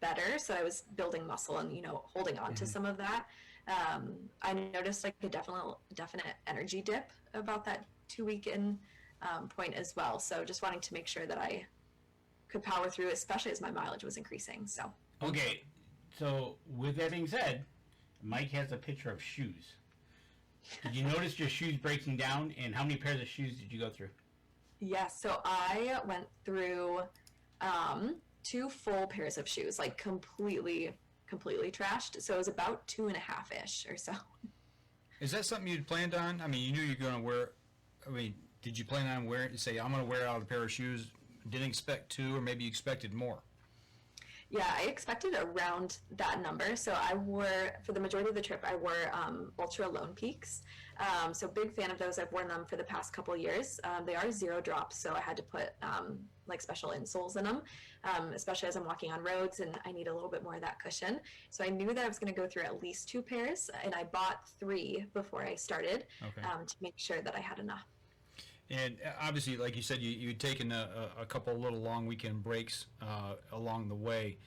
better, so I was building muscle and holding on to some of that. I noticed like a definite energy dip about that 2 week in point as well. So just wanting to make sure that I could power through, especially as my mileage was increasing. So okay, so with that being said, Mike has a picture of shoes. Did you notice your shoes breaking down, and how many pairs of shoes did you go through? Yes, so I went through 2 full pairs of shoes, like completely trashed. So it was about 2.5-ish or so. Is that something you'd planned on? I mean, you knew you were going to wear. I mean, did you plan on wearing? Say, I'm going to wear out a pair of shoes. Didn't expect 2, or maybe you expected more. Yeah, I expected around that number. So I wore, for the majority of the trip, I wore Ultra Lone Peaks. So big fan of those. I've worn them for the past couple years. They are 0 drops, so I had to put like special insoles in them, especially as I'm walking on roads and I need a little bit more of that cushion. So I knew that I was going to go through at least 2 pairs, and I bought 3 before I started to make sure that I had enough. And obviously, like you said, you'd taken a couple little long weekend breaks along the way.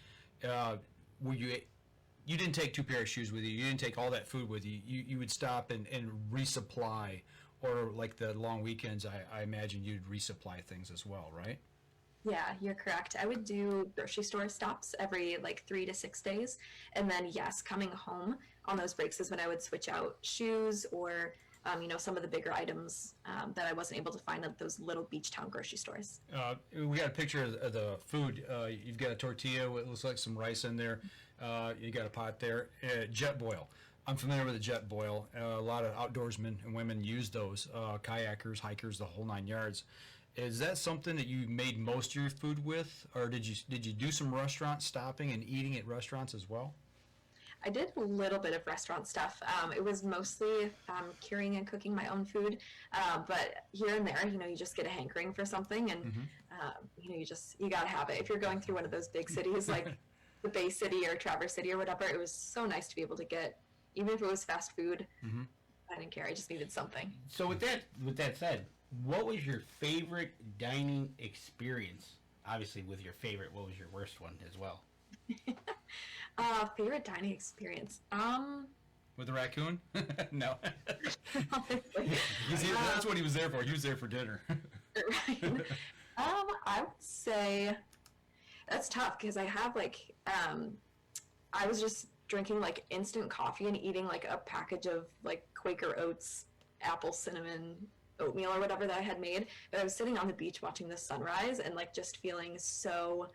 Were you didn't take 2 pairs of shoes with you. You didn't take all that food with you. You would stop and resupply, or like the long weekends, I imagine you'd resupply things as well, right? Yeah, you're correct. I would do grocery store stops every like 3 to 6 days. And then, yes, coming home on those breaks is when I would switch out shoes or some of the bigger items that I wasn't able to find at those little beach town grocery stores. We got a picture of the food. You've got a tortilla. It looks like some rice in there. You got a pot there. Jet boil. I'm familiar with the jet boil. A lot of outdoorsmen and women use those. Kayakers, hikers, the whole 9 yards. Is that something that you made most of your food with, or did you do some restaurant stopping and eating at restaurants as well? I did a little bit of restaurant stuff. It was mostly curing and cooking my own food, but here and there, you just get a hankering for something, and you gotta have it. If you're going through one of those big cities like the Bay City or Traverse City or whatever, it was so nice to be able to get Even if it was fast food, Mhm. I didn't care. I just needed something. So with that said, what was your favorite dining experience? Obviously, with your favorite, what was your worst one as well? Favorite dining experience. With the raccoon? No. Honestly, That's what he was there for. He was there for dinner. right. I would say that's tough because I have I was just drinking like instant coffee and eating like a package of like Quaker Oats apple cinnamon oatmeal or whatever that I had made. But I was sitting on the beach watching the sunrise and like just feeling so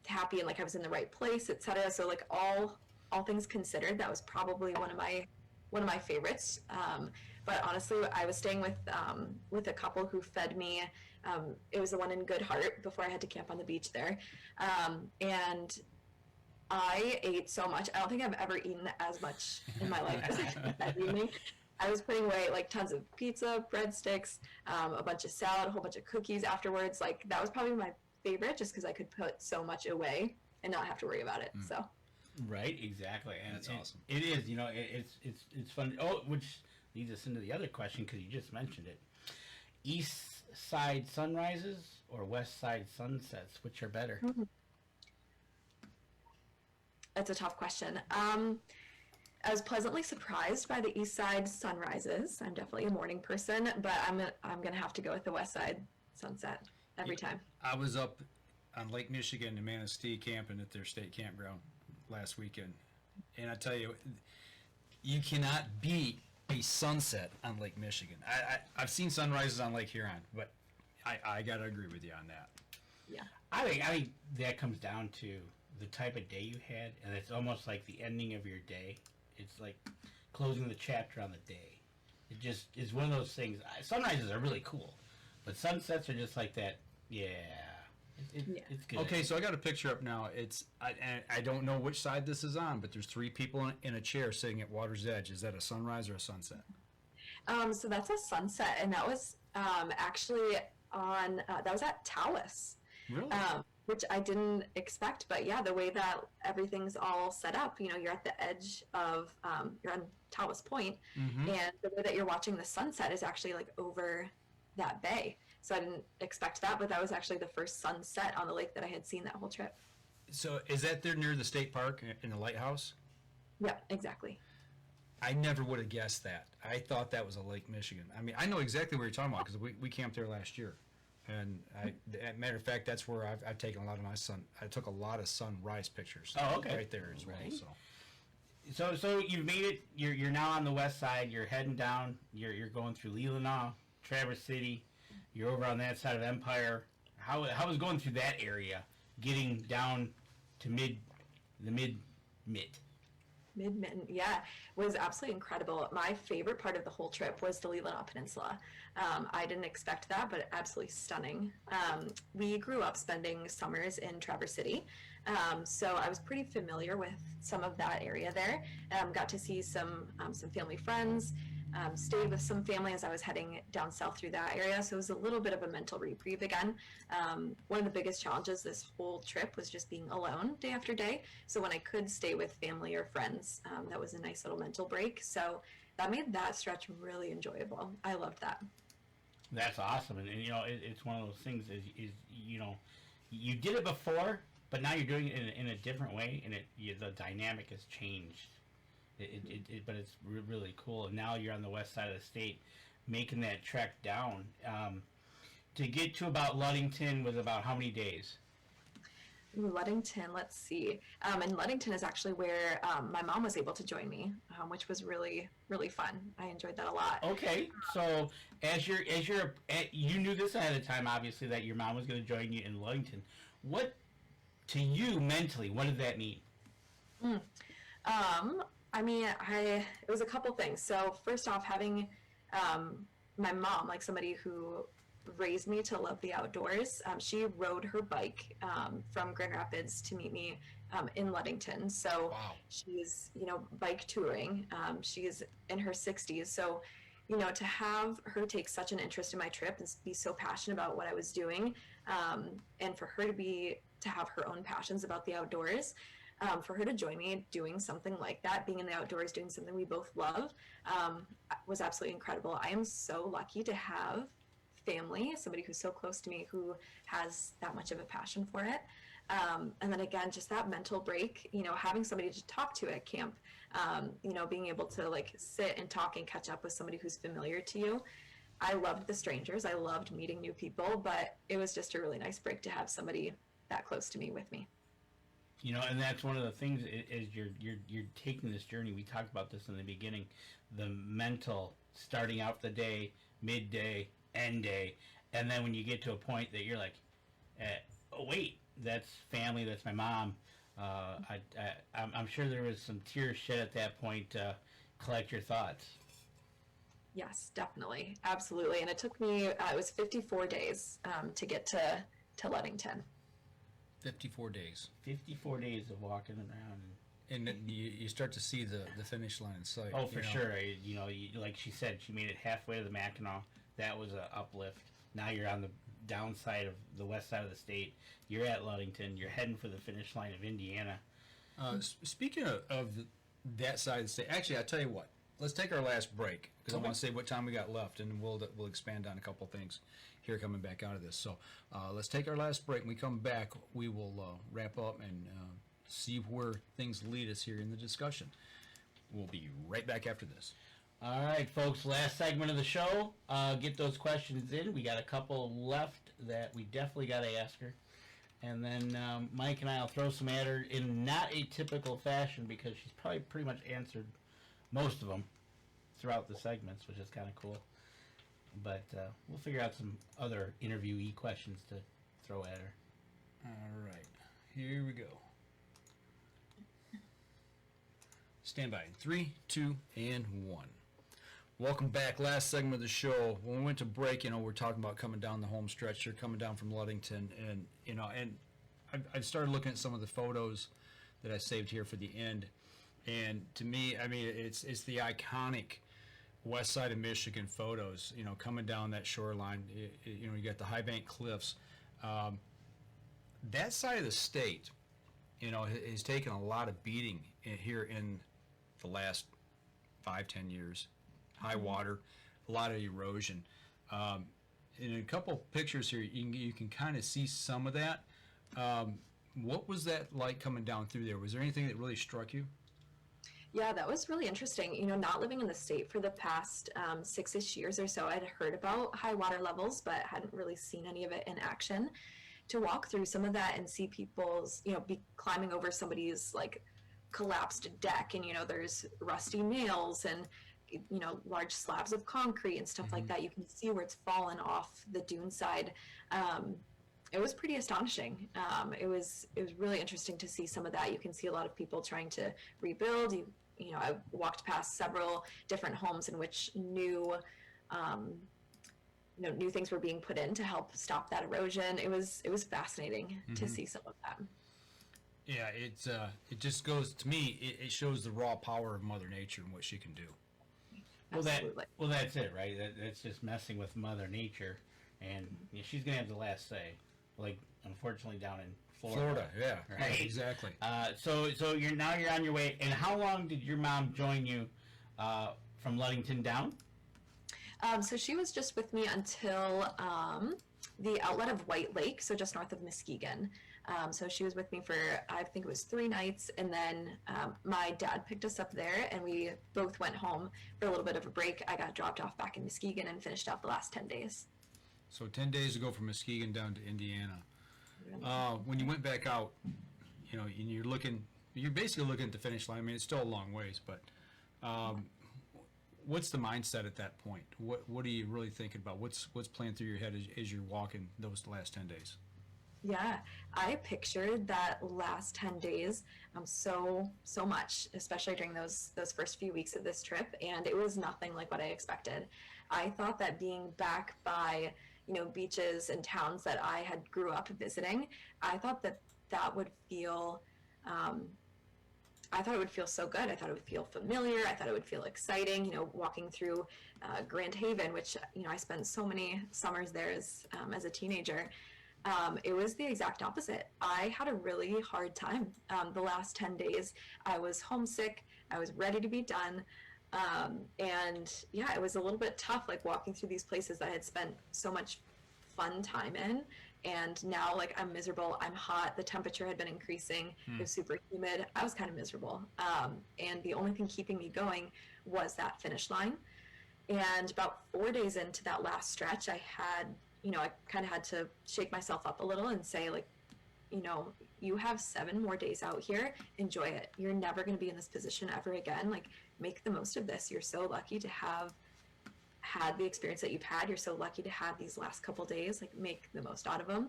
happy and like I was in the right place, etc. So like all things considered, that was probably one of my favorites. But honestly, I was staying with a couple who fed me. It was the one in Good Heart before I had to camp on the beach there, and I ate so much. I don't think I've ever eaten as much in my life as I did that evening. I was putting away like tons of pizza, breadsticks, a bunch of salad, a whole bunch of cookies afterwards. Like that was probably my favorite, just because I could put so much away and not have to worry about it. So. Right, exactly, and That's awesome. It is, it's fun. Oh, which leads us into the other question because you just mentioned it: East Side sunrises or West Side sunsets, which are better? Mm-hmm. That's a tough question. I was pleasantly surprised by the East Side sunrises. I'm definitely a morning person, but I'm gonna have to go with the West Side sunset every time. I was up on Lake Michigan in Manistee camping at their state campground last weekend, and I tell you, you cannot beat a sunset on Lake Michigan. I've seen sunrises on Lake Huron, but I gotta agree with you on that. Yeah. I think that comes down to the type of day you had, and it's almost like the ending of your day. It's like closing the chapter on the day. It just is one of those things. Sunrises are really cool, but sunsets are just like that. Yeah, it's good. Okay, so I got a picture up now. I don't know which side this is on, but there's three people in a chair sitting at water's edge. Is that a sunrise or a sunset? So that's a sunset, and that was actually on that was at Taos. Really? Which I didn't expect, but yeah, the way that everything's all set up, you're at the edge of, you're on Taos Point, and the way that you're watching the sunset is actually like over that bay. So I didn't expect that, but that was actually the first sunset on the lake that I had seen that whole trip. So is that there near the state park in the lighthouse? Yeah, exactly. I never would have guessed that. I thought that was a Lake Michigan. I mean, I know exactly what you're talking about because we camped there last year. And as a matter of fact, that's where I've taken a lot of my I took a lot of sunrise pictures. Oh, okay. Right there as well. Right. So you've made it. You're now on the west side. You're heading down. You're going through Leelanau, Traverse City. You're over on that side of Empire. How was going through that area, getting down to mid? Mid-Mitten, yeah, was absolutely incredible. My favorite part of the whole trip was the Lower Peninsula. I didn't expect that, but absolutely stunning. We grew up spending summers in Traverse City, so I was pretty familiar with some of that area there. Got to see some family friends, stayed with some family as I was heading down south through that area, so it was a little bit of a mental reprieve again. One of the biggest challenges this whole trip was just being alone day after day, so when I could stay with family or friends, that was a nice little mental break, so that made that stretch really enjoyable. I loved that. That's awesome, and it's one of those things is you did it before, but now you're doing it in a different way, and the dynamic has changed. But it's really cool. And now you're on the west side of the state, making that trek down. To get to about Ludington was about how many days? Ludington, let's see. And Ludington is actually where my mom was able to join me, which was really, really fun. I enjoyed that a lot. Okay, so you knew this ahead of time, obviously, that your mom was going to join you in Ludington. What, to you mentally, what did that mean? I mean, it was a couple things. So first off, having my mom, like somebody who raised me to love the outdoors, she rode her bike from Grand Rapids to meet me in Ludington. So Wow. she's, bike touring. She's in her 60s. So, to have her take such an interest in my trip and be so passionate about what I was doing, and for her to have her own passions about the outdoors, for her to join me doing something like that, being in the outdoors, doing something we both love, was absolutely incredible. I am so lucky to have family, somebody who's so close to me who has that much of a passion for it. And then again, just that mental break, having somebody to talk to at camp, being able to like sit and talk and catch up with somebody who's familiar to you. I loved the strangers. I loved meeting new people, but it was just a really nice break to have somebody that close to me with me. And that's one of the things is you're taking this journey. We talked about this in the beginning, the mental starting out the day, midday, end day, and then when you get to a point that you're like, oh wait, that's family, that's my mom. I'm sure there was some tears shed at that point to collect your thoughts. Yes, definitely. Absolutely. And it took me, it was 54 days to get to Ludington. 54 days. 54 days of walking around. And then you start to see the finish line in sight. Oh, for sure. Like she said, she made it halfway to the Mackinac. That was an uplift. Now you're on the downside of the west side of the state. You're at Ludington. You're heading for the finish line of Indiana. Speaking of that side of the state, actually, I'll tell you what. Let's take our last break because I want to say what time we got left, and we'll expand on a couple things here coming back out of this. So let's take our last break. When we come back, we will wrap up and see where things lead us here in the discussion. We'll be right back after this. All right, folks, last segment of the show. Get those questions in. We got a couple left that we definitely got to ask her. And then Mike and I will throw some at her in not a typical fashion because she's probably pretty much answered most of them throughout the segments, which is kind of cool. But we'll figure out some other interviewee questions to throw at her. All right, here we go. Stand by. 3, 2, and 1. Welcome back. Last segment of the show. When we went to break, we're talking about coming down the home stretch. You're coming down from Ludington, and I started looking at some of the photos that I saved here for the end. And to me, I mean, it's the iconic west side of Michigan photos, coming down that shoreline. You got the high bank cliffs. That side of the state, has taken a lot of beating here in the last 5-10 years. High water, a lot of erosion. In a couple pictures here, you can kind of see some of that. What was that like coming down through there? Was there anything that really struck you? Yeah, that was really interesting. Not living in the state for the past 6-ish years or so, I'd heard about high water levels, but hadn't really seen any of it in action. To walk through some of that and see people's, be climbing over somebody's like collapsed deck, and there's rusty nails and large slabs of concrete and stuff like that. You can see where it's fallen off the dune side. It was pretty astonishing. It was really interesting to see some of that. You can see a lot of people trying to rebuild. I walked past several different homes in which new things were being put in to help stop that erosion. It was fascinating to see some of that. Yeah, it just goes to me. It shows the raw power of Mother Nature and what she can do. Absolutely. That's it, right? That's just messing with Mother Nature, and she's gonna have the last say. Like, unfortunately, down in Florida. Yeah, right, yeah, exactly. So you're on your way. And how long did your mom join you from Ludington down? So she was just with me until the outlet of White Lake, so just north of Muskegon. So she was with me for, I think it was 3 nights, and then my dad picked us up there, and we both went home for a little bit of a break. I got dropped off back in Muskegon and finished out the last 10 days. So 10 days ago from Muskegon down to Indiana. When you went back out, and you're basically looking at the finish line. I mean, it's still a long ways, but what's the mindset at that point? What are you really thinking about? What's playing through your head as you're walking those last 10 days? Yeah, I pictured that last 10 days so much, especially during those first few weeks of this trip, and it was nothing like what I expected. I thought that being back by, beaches and towns that I had grew up visiting, I thought that would feel, I thought it would feel so good. I thought it would feel familiar. I thought it would feel exciting, walking through Grand Haven, which, I spent so many summers there as a teenager. It was the exact opposite. I had a really hard time. The last 10 days, I was homesick. I was ready to be done. And yeah, it was a little bit tough, like walking through these places that I had spent so much fun time in. And now, like, I'm miserable. I'm hot. The temperature had been increasing. It was super humid. I was kind of miserable. And the only thing keeping me going was that finish line. And about 4 days into that last stretch, I had, I kind of had to shake myself up a little and say, like, you have 7 more days out here. Enjoy it. You're never going to be in this position ever again. Like, make the most of this. You're so lucky to have had the experience that you've had. You're so lucky to have these last couple days. Like, make the most out of them.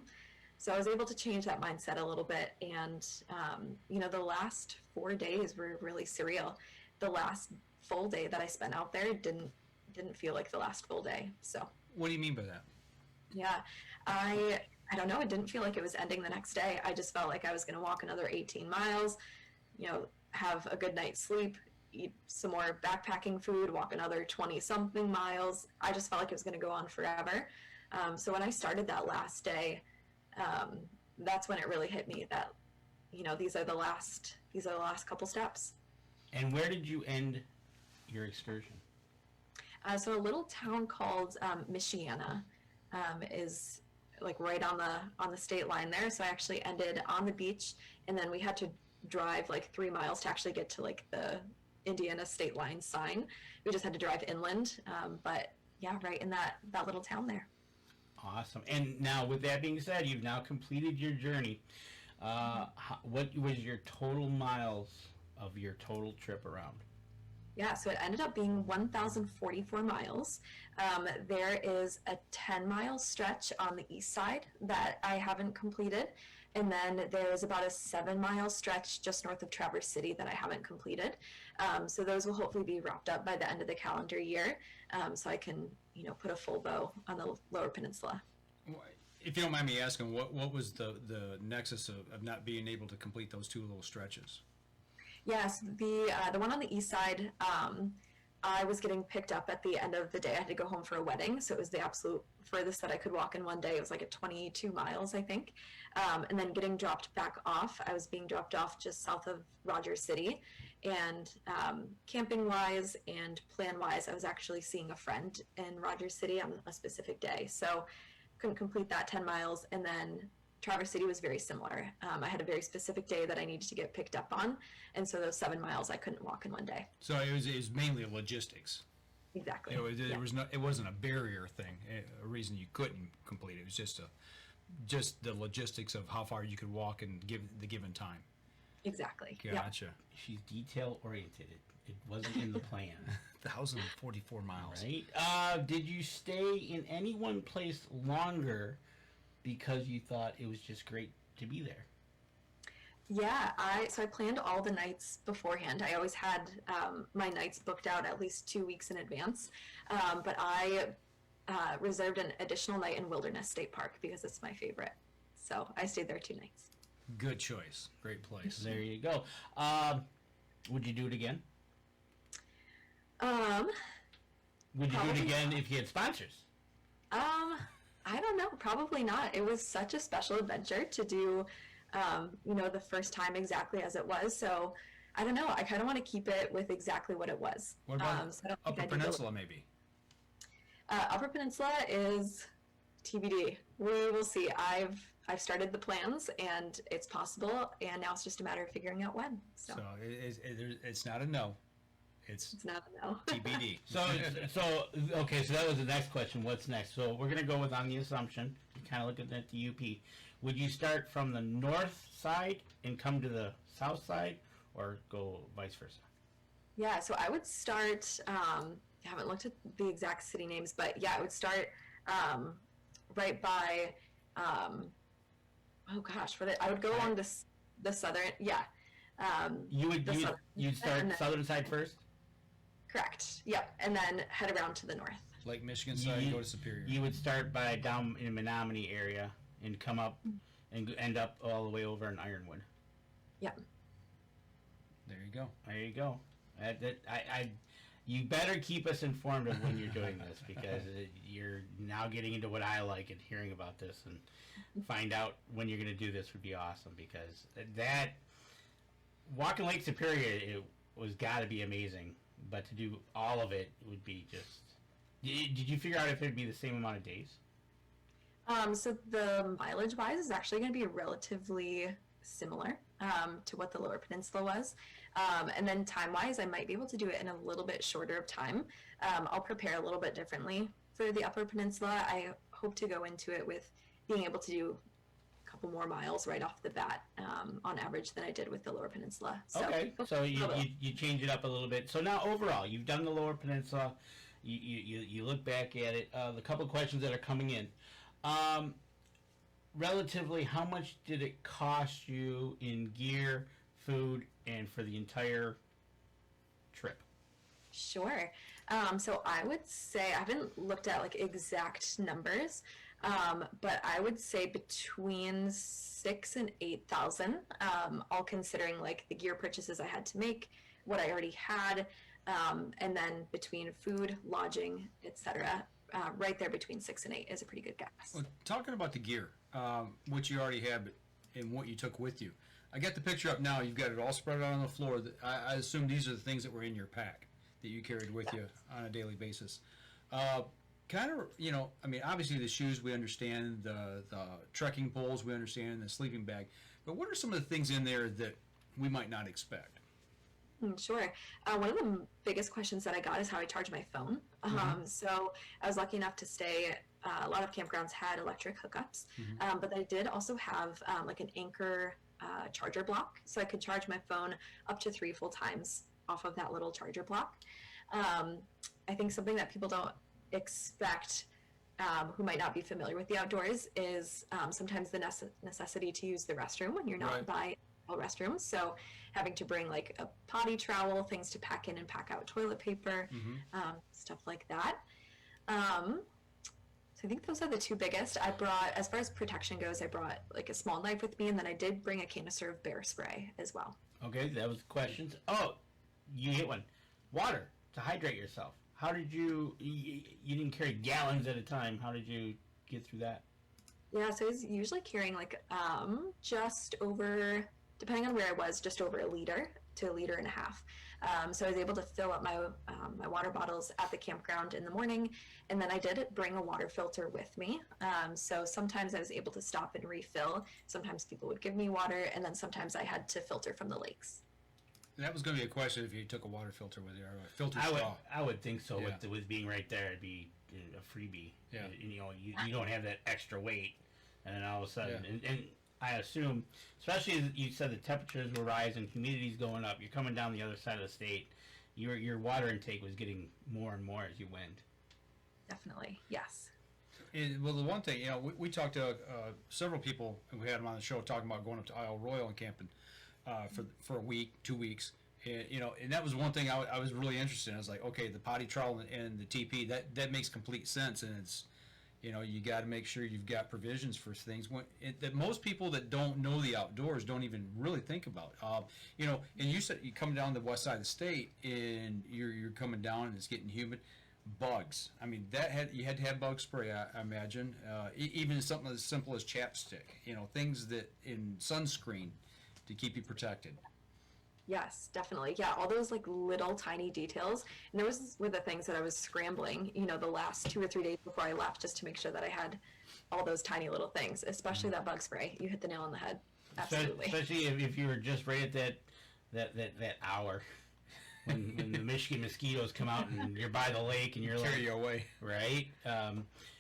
So I was able to change that mindset a little bit. And, the last 4 days were really surreal. The last full day that I spent out there didn't feel like the last full day. So What do you mean by that? yeah, I don't know. It didn't feel like it was ending the next day. I just felt like I was going to walk another 18 miles, have a good night's sleep, eat some more backpacking food, walk another 20 something miles. I just felt like it was going to go on forever. So when I started that last day, that's when it really hit me that, these are the last couple steps. And where did you end your excursion? So a little town called Michiana is like right on the state line there. So I actually ended on the beach, and then we had to drive like 3 miles to actually get to like the Indiana state line sign. We just had to drive inland, but yeah, right in that little town there. Awesome. And now, with that being said, you've now completed your journey. What was your total miles of your total trip around? Yeah, so it ended up being 1,044 miles. There is a 10-mile stretch on the east side that I haven't completed. And then there's about a 7-mile stretch just north of Traverse City that I haven't completed. So those will hopefully be wrapped up by the end of the calendar year. So I can, put a full bow on the Lower Peninsula. If you don't mind me asking, what was the nexus of not being able to complete those 2 little stretches? Yes, the one on the east side, I was getting picked up at the end of the day. I had to go home for a wedding, so it was the absolute furthest that I could walk in one day. It was like at 22 miles, I think. And then getting dropped back off, I was being dropped off just south of Rogers City. And camping-wise and plan-wise, I was actually seeing a friend in Rogers City on a specific day. So couldn't complete that 10 miles, and then Traverse City was very similar. I had a very specific day that I needed to get picked up on, and so those 7 miles I couldn't walk in one day. So it was mainly logistics. Exactly. It wasn't a barrier thing, a reason you couldn't complete it. It was just the logistics of how far you could walk and give the given time. Exactly. Gotcha. She's detail oriented. It wasn't in the plan. 1,044 miles. Right. Did you stay in any one place longer because you thought it was just great to be there? Yeah, so I planned all the nights beforehand. I always had my nights booked out at least 2 weeks in advance, but I reserved an additional night in Wilderness State Park because it's my favorite. So I stayed there 2 nights. Good choice. Great place. There you go. Would you do it again? Would you do it again if you had sponsors? I don't know. Probably not. It was such a special adventure to do, the first time exactly as it was. So I don't know. I kind of want to keep it with exactly what it was. What about so I don't think Upper I need to Peninsula, maybe? Upper Peninsula is TBD. We will see. I've started the plans, and it's possible, and now it's just a matter of figuring out when. So It's not a no. It's not a no. TBD. So okay. So that was the next question. What's next? So we're gonna go with on the assumption. You're kind of looking at the UP. Would you start from the north side and come to the south side, or go vice versa? Yeah. So I would start. I haven't looked at the exact city names, but yeah, I would start right by. Oh gosh, I would go along the southern. Yeah. You'd start southern side first. Correct. Yep, and then head around to the north. Lake Michigan side, go to Superior. You would start by down in Menominee area and come up and end up all the way over in Ironwood. Yep. There you go. There you go. you better keep us informed of when you're doing this, because you're now getting into what I like, and hearing about this and find out when you're going to do this would be awesome, because that walking Lake Superior, it was got to be amazing, but to do all of it would be just. Did you figure out if it'd be the same amount of days? So the mileage wise is actually going to be relatively similar to what the Lower Peninsula was. And then time wise, I might be able to do it in a little bit shorter of time. I'll prepare a little bit differently for the Upper Peninsula. I hope to go into it with being able to do a couple more miles right off the bat on average than I did with the Lower Peninsula. So, okay, so you change it up a little bit. So now overall, you've done the Lower Peninsula. You look back at it. The couple of questions that are coming in. Relatively, how much did it cost you in gear, food, and for the entire trip? Sure. So I would say, I haven't looked at like exact numbers, but I would say between 6,000 and 8,000, all considering like the gear purchases I had to make, what I already had, and then between food, lodging, etc. Right there between 6 and 8 is a pretty good guess. Well, talking about the gear, what you already have and what you took with you. I got the picture up now. You've got it all spread out on the floor. I assume these are the things that were in your pack that you carried with you on a daily basis. Kind of, I mean, obviously the shoes we understand, the trekking poles we understand, the sleeping bag. But what are some of the things in there that we might not expect? Sure. One of the biggest questions that I got is how I charge my phone. So I was lucky enough to stay. A lot of campgrounds had electric hookups, but I did also have like an Anchor charger block, so I could charge my phone up to 3 full times off of that little charger block. I think something that people don't expect, who might not be familiar with the outdoors, is sometimes the necessity to use the restroom when you're not by restrooms. So having to bring like a potty trowel, things to pack in and pack out, toilet paper, stuff like that. So I think those are the two biggest. I brought, as far as protection goes, I brought like a small knife with me, and then I did bring a canister of bear spray as well. Okay, that was the questions. Oh, you hit one. Water to hydrate yourself. How did you didn't carry gallons at a time. How did you get through that? Yeah, so I was usually carrying like just over, depending on where I was, just over 1 liter to 1.5 liters. So I was able to fill up my my water bottles at the campground in the morning, and then I did bring a water filter with me. So sometimes I was able to stop and refill. Sometimes people would give me water, and then sometimes I had to filter from the lakes. That was going to be a question if you took a water filter with you, or a filter straw. I would think so. Yeah. With being right there, it'd be a freebie. Yeah. You don't have that extra weight, and then all of a sudden, and I assume, especially as you said, the temperatures were rising, humidity's going up. You're coming down the other side of the state. Your water intake was getting more and more as you went. Definitely, yes. Well, the one thing, we talked to several people, and we had them on the show talking about going up to Isle Royale and camping for a week, 2 weeks. And, and that was one thing I was really interested in. I was like, okay, the potty trowel and the TP, that makes complete sense. And it's, you got to make sure you've got provisions for things that most people that don't know the outdoors don't even really think about. And you said you come down the west side of the state and you're coming down and it's getting humid. Bugs. I mean, you had to have bug spray, I imagine. Even something as simple as chapstick. Things that in sunscreen to keep you protected. Yes, definitely. Yeah, all those like little tiny details. And those were the things that I was scrambling, the last 2 or 3 days before I left, just to make sure that I had all those tiny little things, especially that bug spray. You hit the nail on the head. Absolutely. Especially if you were just right at that hour when the Michigan mosquitoes come out and you're by the lake and you're carry you away. Right?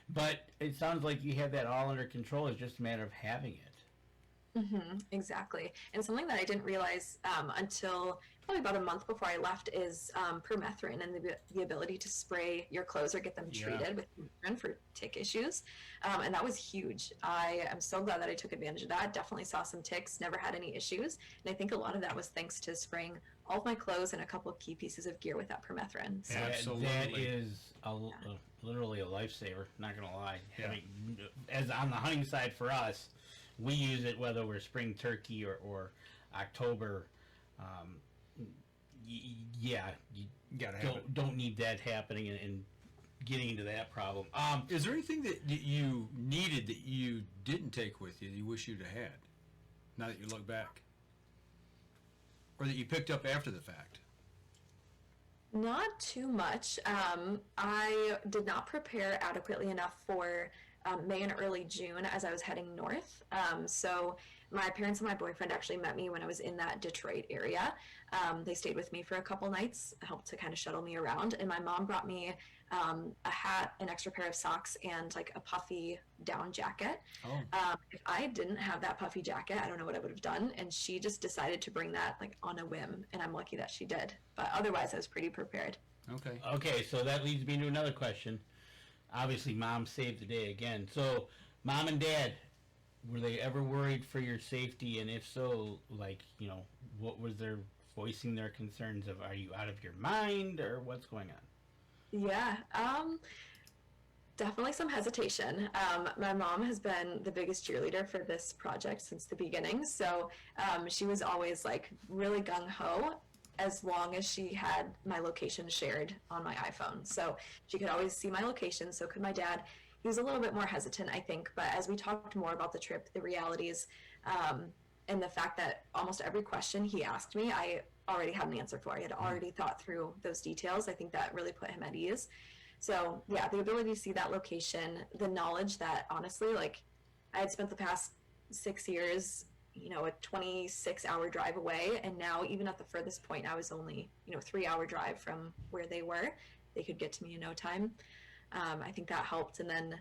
But it sounds like you have that all under control. It's just a matter of having it. Exactly. And something that I didn't realize until probably about a month before I left is permethrin and the ability to spray your clothes or get them treated with permethrin for tick issues. And that was huge. I am so glad that I took advantage of that. Definitely saw some ticks, never had any issues. And I think a lot of that was thanks to spraying all of my clothes and a couple of key pieces of gear with that permethrin. So Absolutely. That is literally a lifesaver, not going to lie. Yeah. I mean, as on the hunting side for us, we use it whether we're spring turkey or October yeah, you Gotta have it. don't need that happening and getting into that problem. Is there anything that you needed that you didn't take with you that you wish you'd have had? Now that you look back, or that you picked up after the fact? Not too much. I did not prepare adequately enough for May and early June as I was heading north. So my parents and my boyfriend actually met me when I was in that Detroit area. They stayed with me for a couple nights, helped to kind of shuttle me around. And my mom brought me a hat, an extra pair of socks, and like a puffy down jacket. Oh. If I didn't have that puffy jacket, I don't know what I would have done. And she just decided to bring that like on a whim, and I'm lucky that she did. But otherwise, I was pretty prepared. Okay. Okay, so that leads me to another question. Obviously, Mom saved the day again. So, Mom and Dad, were they ever worried for your safety? And if so, like, you know, what was their voicing their concerns of? Are you out of your mind, or what's going on? Yeah, definitely some hesitation. My mom has been the biggest cheerleader for this project since the beginning. So she was always like really gung ho as long as she had my location shared on my iPhone. So she could always see my location. So could my dad. He was a little bit more hesitant, I think. But as we talked more about the trip, the realities, and the fact that almost every question he asked me, I already had an answer for. I had already thought through those details. I think that really put him at ease. So yeah, the ability to see that location, the knowledge that honestly, like I had spent the past 6 years, you know, a 26-hour drive away, and now even at the furthest point, I was only, you know, 3-hour drive from where they were. They could get to me in no time. I think that helped. And then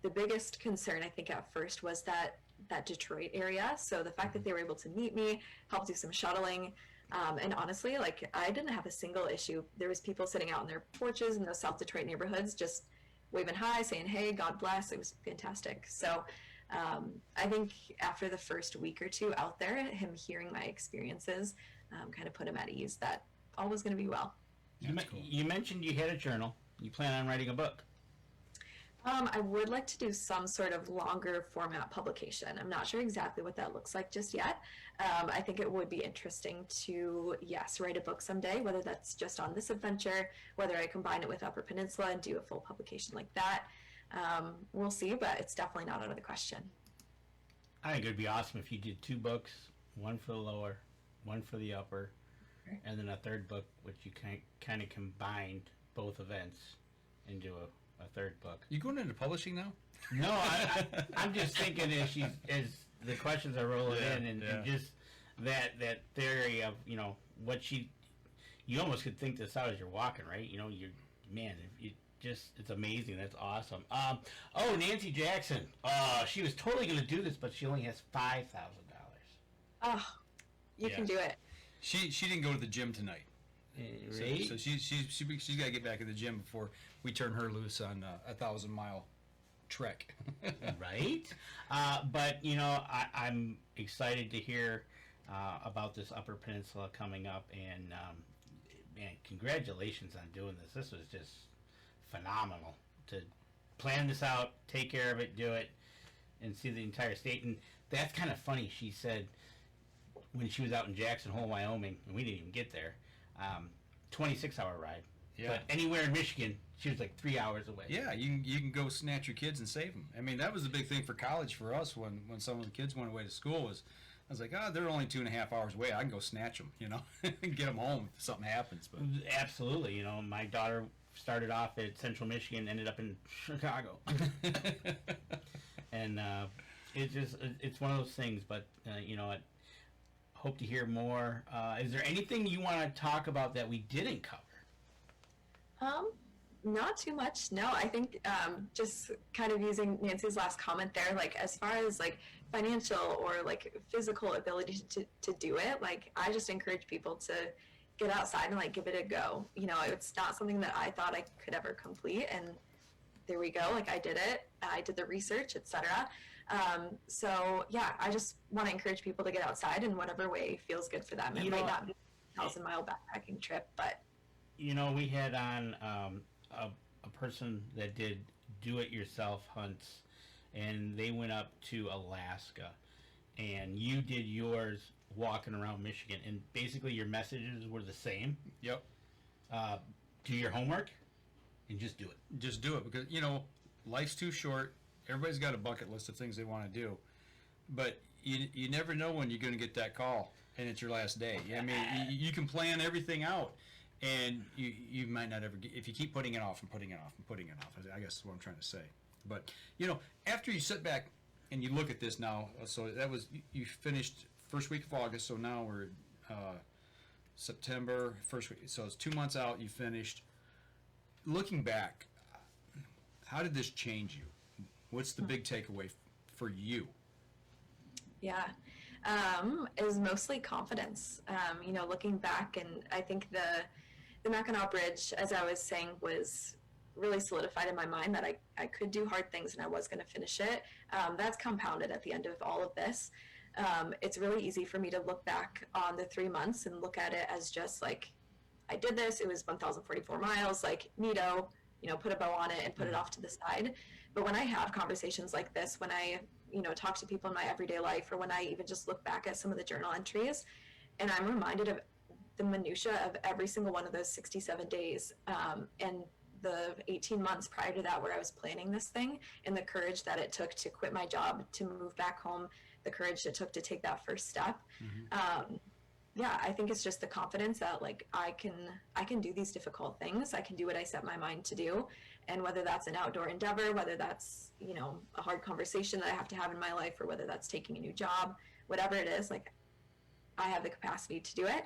the biggest concern I think at first was that Detroit area. So the fact that they were able to meet me, help do some shuttling, and honestly, like I didn't have a single issue. There was people sitting out in their porches in those South Detroit neighborhoods, just waving hi, saying, "Hey, God bless." It was fantastic. So I think after the first week or two out there, him hearing my experiences kind of put him at ease that all was going to be well. You mentioned you had a journal. You plan on writing a book. I would like to do some sort of longer format publication. I'm not sure exactly what that looks like just yet. I think it would be interesting to, yes, write a book someday, whether that's just on this adventure, whether I combine it with Upper Peninsula and do a full publication like that. We'll see, but it's definitely not out of the question. I think it would be awesome if you did 2 books, one for the lower, one for the upper, and then a third book, which you kind of combined both events into a third book. You going into publishing now? No, I'm just thinking as the questions are rolling in, and just that theory of, you know, you almost could think this out as you're walking, right? You know, it's amazing. That's awesome. Nancy Jackson. She was totally going to do this, but she only has $5,000. Oh, you can do it. She didn't go to the gym tonight. Right? So she's got to get back in the gym before we turn her loose on a 1,000-mile trek. Right? But, you know, I'm excited to hear about this Upper Peninsula coming up, and man, congratulations on doing this. This was just phenomenal to plan this out, take care of it, do it, and see the entire state. And that's kind of funny. She said when she was out in Jackson Hole, Wyoming, and we didn't even get there, 26-hour ride. Yeah. But anywhere in Michigan, she was like 3 hours away. Yeah, you can go snatch your kids and save them. I mean, that was the big thing for college for us when some of the kids went away to school was, I was like, they're only 2.5 hours away. I can go snatch them, you know, and get them home if something happens. But Absolutely. You know, my daughter started off at Central Michigan, ended up in Chicago. And it's one of those things, but, you know, I hope to hear more. Is there anything you want to talk about that we didn't cover? Not too much. No, I think just kind of using Nancy's last comment there, like as far as like financial or like physical ability to do it, like I just encourage people to get outside and like give it a go. You know, it's not something that I thought I could ever complete, and there we go. Like I did it. I did the research, etc. So yeah, I just want to encourage people to get outside in whatever way feels good for them. It might not be a 1,000-mile backpacking trip, but you know, we had on a person that did do-it-yourself hunts, and they went up to Alaska, and you did yours walking around Michigan, and basically your messages were the same. Yep. Do your homework and just do it. Just do it because, life's too short. Everybody's got a bucket list of things they want to do. But you never know when you're going to get that call and it's your last day. I mean, you can plan everything out, and you might not ever get, if you keep putting it off and putting it off and putting it off. I guess is what I'm trying to say. But, after you sit back and you look at this now, so that was, you finished first week of August, so now we're September, first week. So it's 2 months out, you finished. Looking back, how did this change you? What's the big takeaway for you? Yeah, it was mostly confidence. Looking back, and I think the Mackinac Bridge, as I was saying, was really solidified in my mind that I could do hard things and I was going to finish it. That's compounded at the end of all of this. It's really easy for me to look back on the 3 months and look at it as just like, I did this, it was 1,044 miles, like, neato, put a bow on it and put it off to the side. But when I have conversations like this, when I, talk to people in my everyday life, or when I even just look back at some of the journal entries, and I'm reminded of the minutia of every single one of those 67 days, and the 18 months prior to that where I was planning this thing, and the courage that it took to quit my job, to move back home, the courage it took to take that first step. Yeah, I think it's just the confidence that, like, I can do these difficult things. I can do what I set my mind to do. And whether that's an outdoor endeavor, whether that's, a hard conversation that I have to have in my life, or whether that's taking a new job, whatever it is, like, I have the capacity to do it.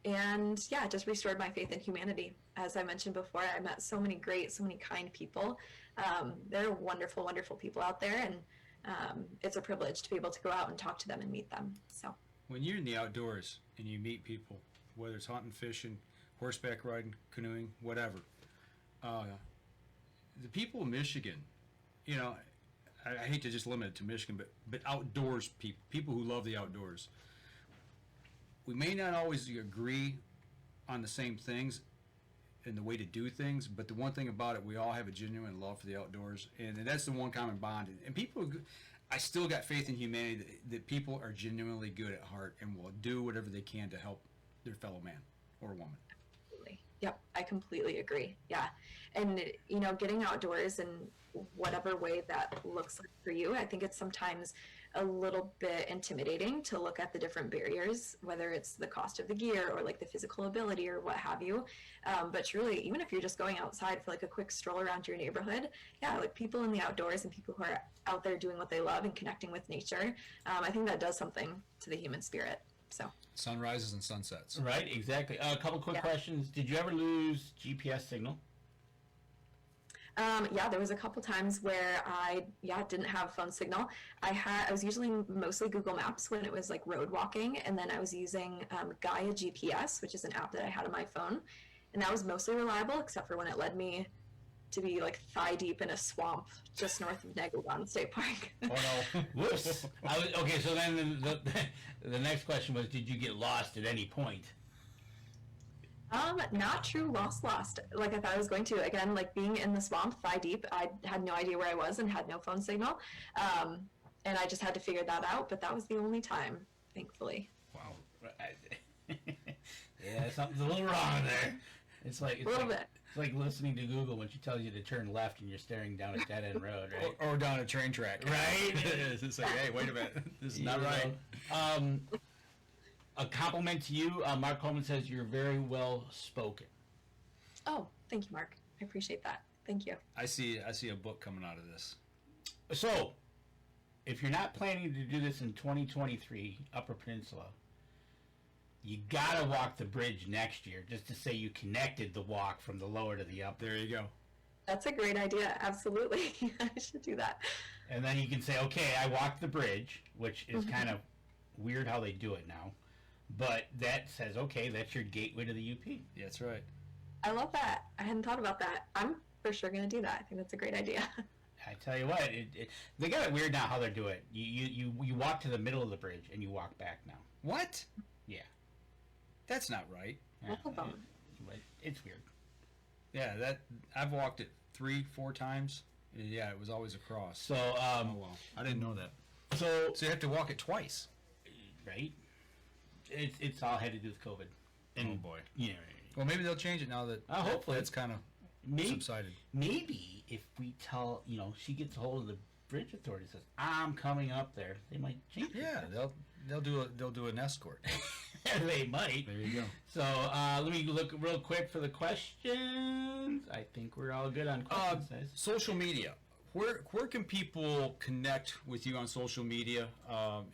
And yeah, it just restored my faith in humanity. As I mentioned before, I met so many great, so many kind people. There are wonderful, wonderful people out there. And it's a privilege to be able to go out and talk to them and meet them. So. When you're in the outdoors and you meet people, whether it's hunting, fishing, horseback riding, canoeing, whatever, the people of Michigan, I hate to just limit it to Michigan, but outdoors people who love the outdoors, we may not always agree on the same things and the way to do things, but the one thing about it, we all have a genuine love for the outdoors, and that's the one common bond. And people, I still got faith in humanity that people are genuinely good at heart and will do whatever they can to help their fellow man or woman. Absolutely. Yep, I completely agree. Yeah. And, getting outdoors in whatever way that looks like for you, I think it's sometimes a little bit intimidating to look at the different barriers, whether it's the cost of the gear or like the physical ability or what have you. But truly, even if you're just going outside for like a quick stroll around your neighborhood, yeah, like people in the outdoors and people who are out there doing what they love and connecting with nature, I think that does something to the human spirit. So Sunrises and sunsets. Right, exactly. A couple quick questions. Did you ever lose GPS signal? Yeah, there was a couple times where I didn't have phone signal. I was using mostly Google Maps when it was like road walking, and then I was using Gaia GPS, which is an app that I had on my phone, and that was mostly reliable except for when it led me to be like thigh deep in a swamp just north of Megalodon State Park. Oh no! Whoops. Okay, so then the next question was, did you get lost at any point? Not true lost, like I thought I was going to. Again, like being in the swamp thigh deep, I had no idea where I was and had no phone signal. And I just had to figure that out, but that was the only time, thankfully. Wow. Yeah, something's a little wrong there. It's like, a little bit. It's like listening to Google when she tells you to turn left and you're staring down a dead-end road, right? Or down a train track. Right? It's like, hey, wait a minute. This is not right. A compliment to you. Mark Coleman says you're very well spoken. Oh, thank you, Mark. I appreciate that. Thank you. I see a book coming out of this. So, if you're not planning to do this in 2023, Upper Peninsula, you gotta walk the bridge next year just to say you connected the walk from the lower to the upper. There you go. That's a great idea. Absolutely. I should do that. And then you can say, okay, I walked the bridge, which is kind of weird how they do it now. But that says, okay, that's your gateway to the UP. Yeah, that's right. I love that. I hadn't thought about that. I'm for sure going to do that. I think that's a great idea. I tell you what, they got it weird now how they do it. You walk to the middle of the bridge and you walk back now. What? Yeah. That's not right. It's weird. Yeah, that I've walked it 3-4 times. Yeah, it was always across. So, oh well, I didn't know that. So you have to walk it twice. Right? It's all had to do with COVID. And, Oh boy. Yeah. Well, maybe they'll change it now that Hopefully. that's kind of subsided. Maybe if we tell, she gets a hold of the bridge authority, says, I'm coming up there, they might change it. Yeah, they'll do an escort. They might. There you go. So let me look real quick for the questions. I think we're all good on questions. Guys. Social media. Where can people connect with you on social media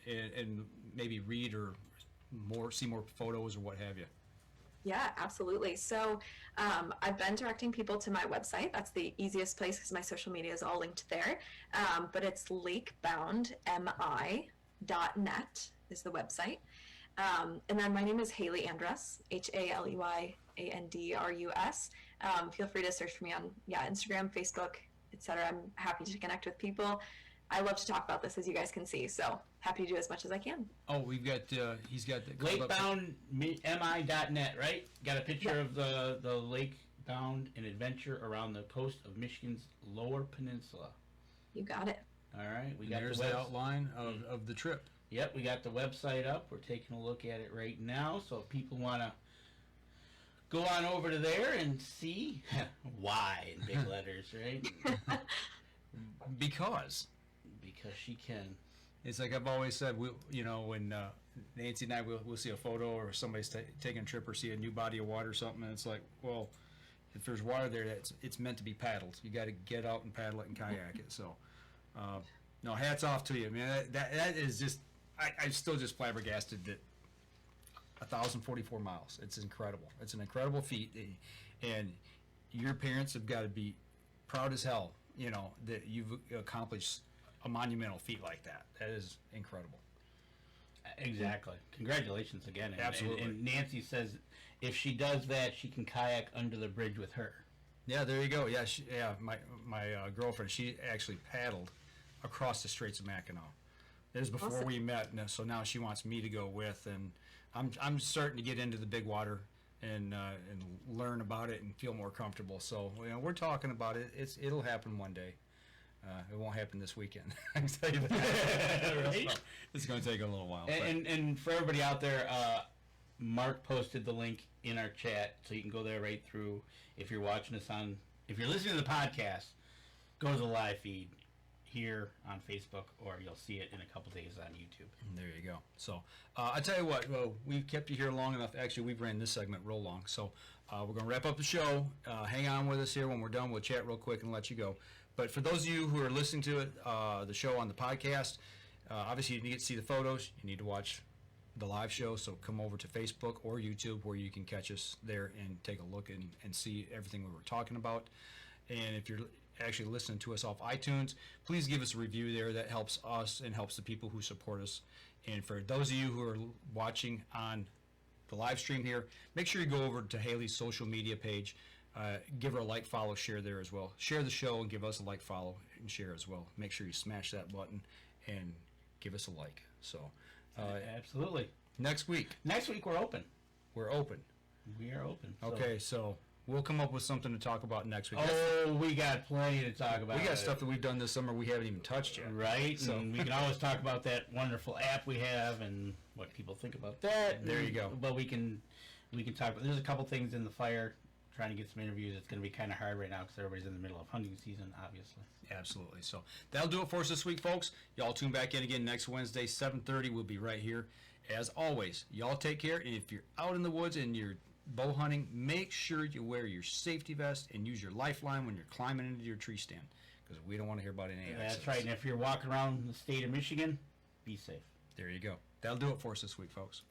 and maybe read or see more photos or what have you? Yeah, absolutely. So I've been directing people to my website. That's the easiest place because my social media is all linked there. But it's lakeboundmi.net is the website. And then my name is Haley Andrus, HALEYANDRUS. Feel free to search for me on Instagram, Facebook, etc. I'm happy to connect with people. I love to talk about this, as you guys can see. So happy to do as much as I can. Oh, we've got he's got the lakeboundmi.net, right? Got a picture of the lake bound and adventure around the coast of Michigan's Lower Peninsula. You got it. All right, we got there's the outline of the trip. Yep, we got the website up. We're taking a look at it right now. So if people want to go on over to there and see why in big letters, right? Because she can. It's like I've always said, when Nancy and I we'll see a photo or somebody's taking a trip or see a new body of water or something, and it's like, well, if there's water there, it's meant to be paddled. You got to get out and paddle it and kayak it. So, no, hats off to you, man. That is just. I'm still just flabbergasted that 1,044 miles. It's incredible. It's an incredible feat, and your parents have got to be proud as hell. That you've accomplished a monumental feat like that. That is incredible. Exactly. Congratulations again. Absolutely. And Nancy says if she does that, she can kayak under the bridge with her. Yeah, there you go. Yeah, my girlfriend, she actually paddled across the Straits of Mackinac. It was before Awesome. we met, so now she wants me to go with, and I'm starting to get into the big water and learn about it and feel more comfortable. So we're talking about it. It'll happen one day. It won't happen this weekend. I can tell you that. Right? So it's going to take a little while. And for everybody out there, Mark posted the link in our chat, so you can go there right through. If you're watching us if you're listening to the podcast, go to the live feed here on Facebook, or you'll see it in a couple days on YouTube. There you go. So I tell you what, we've kept you here long enough. Actually, we've ran this segment real long. So we're going to wrap up the show. Hang on with us here. When we're done, we'll chat real quick and let you go. But for those of you who are listening to it, the show on the podcast, obviously you need to see the photos. You need to watch the live show. So come over to Facebook or YouTube where you can catch us there and take a look and see everything we were talking about. And if you're actually listening to us off iTunes, please give us a review there. That helps us and helps the people who support us. And for those of you who are watching on the live stream here, make sure you go over to Haley's social media page. Give her a like, follow, share there as well. Share the show and give us a like, follow, and share as well. Make sure you smash that button and give us a like. So, absolutely. Next week we're open. We're open. We are open. Okay, so we'll come up with something to talk about next week. Oh, we got plenty to talk about. We got stuff that we've done this summer we haven't even touched yet. Right, So and we can always talk about that wonderful app we have and what people think about that. There you go. But we can talk about. There's a couple things in the fire. Trying to get some interviews. It's going to be kind of hard right now because everybody's in the middle of hunting season, obviously. Absolutely. So that'll do it for us this week, folks. Y'all tune back in again next Wednesday, 7:30. We'll be right here. As always, y'all take care. And if you're out in the woods and you're bow hunting, make sure you wear your safety vest and use your lifeline when you're climbing into your tree stand, because we don't want to hear about any accidents. That's right. And if you're walking around the state of Michigan, be safe. There you go. That'll do it for us this week, folks.